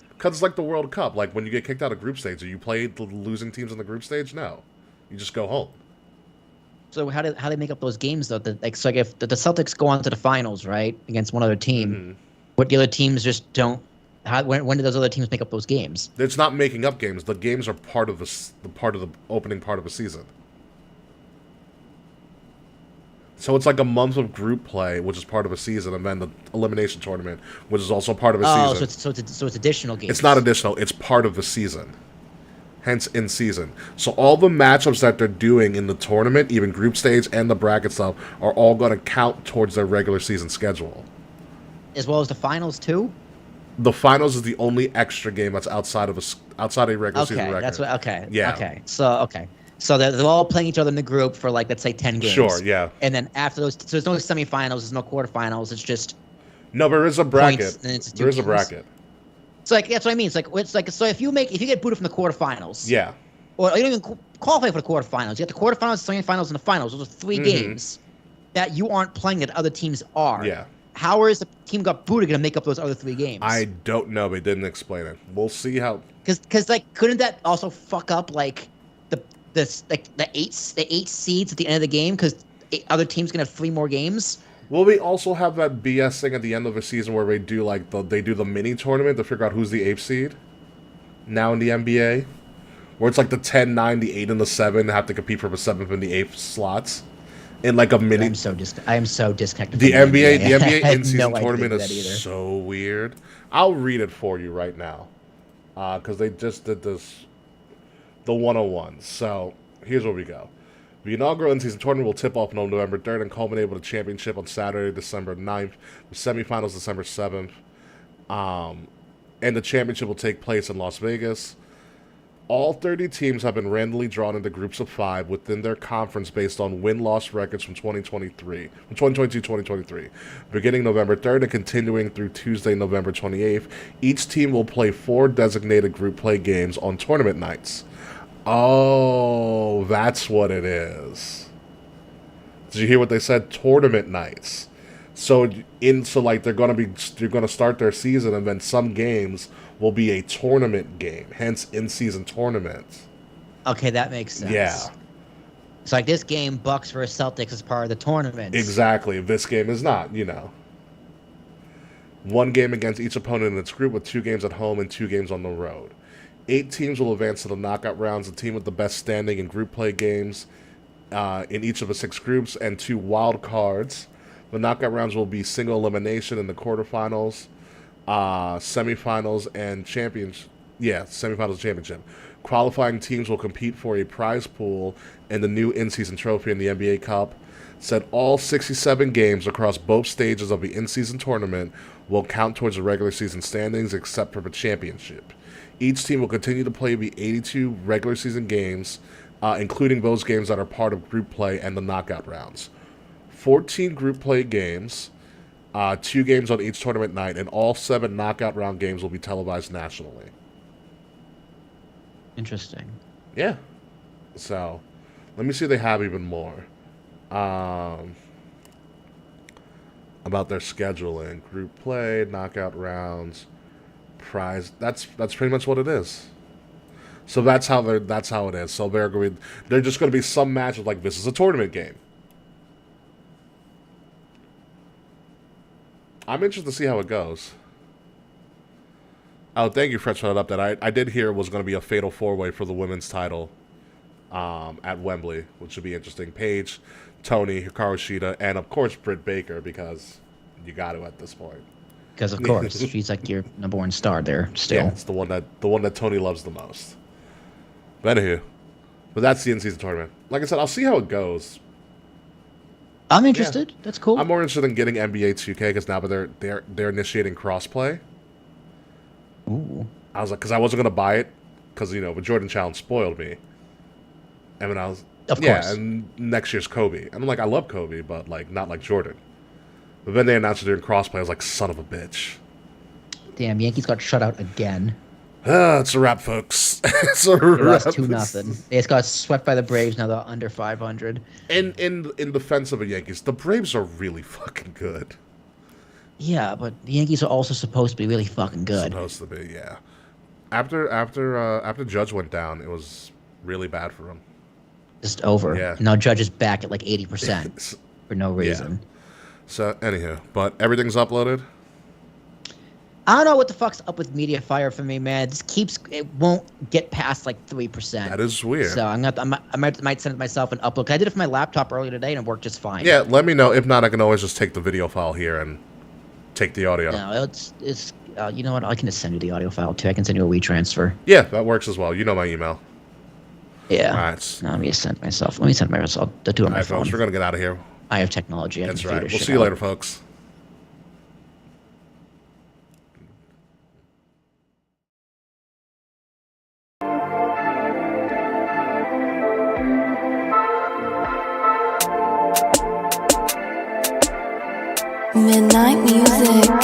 Because it's like the World Cup. Like when you get kicked out of group stage, do you play the losing teams in the group stage? No, you just go home. So how they make up those games though? So like if the Celtics go on to the finals, right, against one other team, what the other teams just don't. When do those other teams make up those games? It's not making up games. The games are part of the opening part of the season. So it's like a month of group play, which is part of a season, and then the elimination tournament, which is also part of a season. So it's additional games. It's not additional. It's part of the season. hence in season. So all the matchups that they're doing in the tournament, even group stage and the bracket stuff, are all going to count towards their regular season schedule. As well as the finals too. The finals is the only extra game that's outside a regular season record. That's what. Okay. Yeah. Okay. So they're all playing each other in the group for like, let's say 10 games. Sure. Yeah. And then after those, so there's no semifinals, there's no quarterfinals. It's just. No, there is a bracket. There is a games. bracket. So like that's what I mean. It's like so if you get booted from the quarterfinals. Yeah. Or you don't even qualify for the quarterfinals. You got the quarterfinals, semifinals, and the finals. Those are 3 games that you aren't playing that other teams are. Yeah. How is the team got booted going to make up those other 3 games? I don't know. They didn't explain it. We'll see how. Because like couldn't that also fuck up like the 8 seeds at the end of the game because other teams gonna have 3 more games? Will we also have that BS thing at the end of the season where they do like the mini tournament to figure out who's the 8th seed? Now in the NBA, where it's like the 10, 9, the 8, and the 7 have to compete for the 7th and the 8th slots. In like a mini. I am so disconnected. The from NBA in-season no tournament is so weird. I'll read it for you right now, because they just did this, the 101. So here's where we go. The inaugural in-season tournament will tip off on November 3rd and culminate with a championship on Saturday, December 9th, with semifinals December 7th, and the championship will take place in Las Vegas. All 30 teams have been randomly drawn into groups of 5 within their conference based on win-loss records from 2022-2023. Beginning November 3rd and continuing through Tuesday, November 28th, each team will play 4 designated group play games on tournament nights. Oh, that's what it is. Did you hear what they said? Tournament nights. So they're gonna start their season, and then some games will be a tournament game, hence in-season tournament. Okay, that makes sense. Yeah. It's like this game, Bucks versus Celtics, is part of the tournament. Exactly. This game is not, 1 game against each opponent in its group with 2 games at home and 2 games on the road. 8 teams will advance to the knockout rounds. The team with the best standing in group play games in each of the 6 groups and 2 wild cards. The knockout rounds will be single elimination in the quarterfinals, semifinals, and championship. Yeah, semifinals and championship. Qualifying teams will compete for a prize pool and the new in-season trophy in the NBA Cup. Said all 67 games across both stages of the in-season tournament will count towards the regular season standings except for the championship. Each team will continue to play the 82 regular season games, including those games that are part of group play and the knockout rounds. 14 group play games, 2 games on each tournament night, and all 7 knockout round games will be televised nationally. Interesting. Yeah. So, let me see if they have even more. About their scheduling. Group play, knockout rounds, prize. That's pretty much what it is. So that's how it is. So they're just going to be some matches like this is a tournament game. I'm interested to see how it goes. Oh, thank you, Fred, for that update. I did hear it was going to be a fatal 4-way for the women's title at Wembley, which should be interesting. Paige, Tony, Hikaru Shida, and of course Britt Baker, because you got to at this point. Because of course, she's like your number 1 star there still. Yeah, it's the one that Tony loves the most. But anywho, that's the in-season tournament. Like I said, I'll see how it goes. I'm interested. Yeah. That's cool. I'm more interested in getting NBA 2K because now they're initiating crossplay. Ooh. I was like, because I wasn't gonna buy it because the Jordan Challenge spoiled me. And then I was, of course. And next year's Kobe, and I'm like, I love Kobe, but like not like Jordan. But then they announced they're doing crossplay. I was like, son of a bitch. Damn, Yankees got shut out again. It's a wrap, folks. It's a wrap. They lost 2-0. They just got swept by the Braves. Now they're under 500. In defense of the Yankees, the Braves are really fucking good. Yeah, but the Yankees are also supposed to be really fucking good. Supposed to be, yeah. After Judge went down, it was really bad for him. Just over. Yeah. Now Judge is back at like 80% for no reason. Yeah. So anyhow, but everything's uploaded. I don't know what the fuck's up with MediaFire for me, man. It won't get past like 3%. That is weird. So I might send it myself and upload. 'Cause I did it for my laptop earlier today and it worked just fine. Yeah, let me know. If not, I can always just take the video file here and take the audio. No, it's you know what? I can just send you the audio file too. I can send you a WeTransfer. Yeah, that works as well. You know my email. Yeah. All right. No, let me send myself. Let me send myself. I'll do it on All my right, phone. folks, we're gonna get out of here. I have technology. I That's can right. figure We'll shit see you out. later, folks. Midnight music.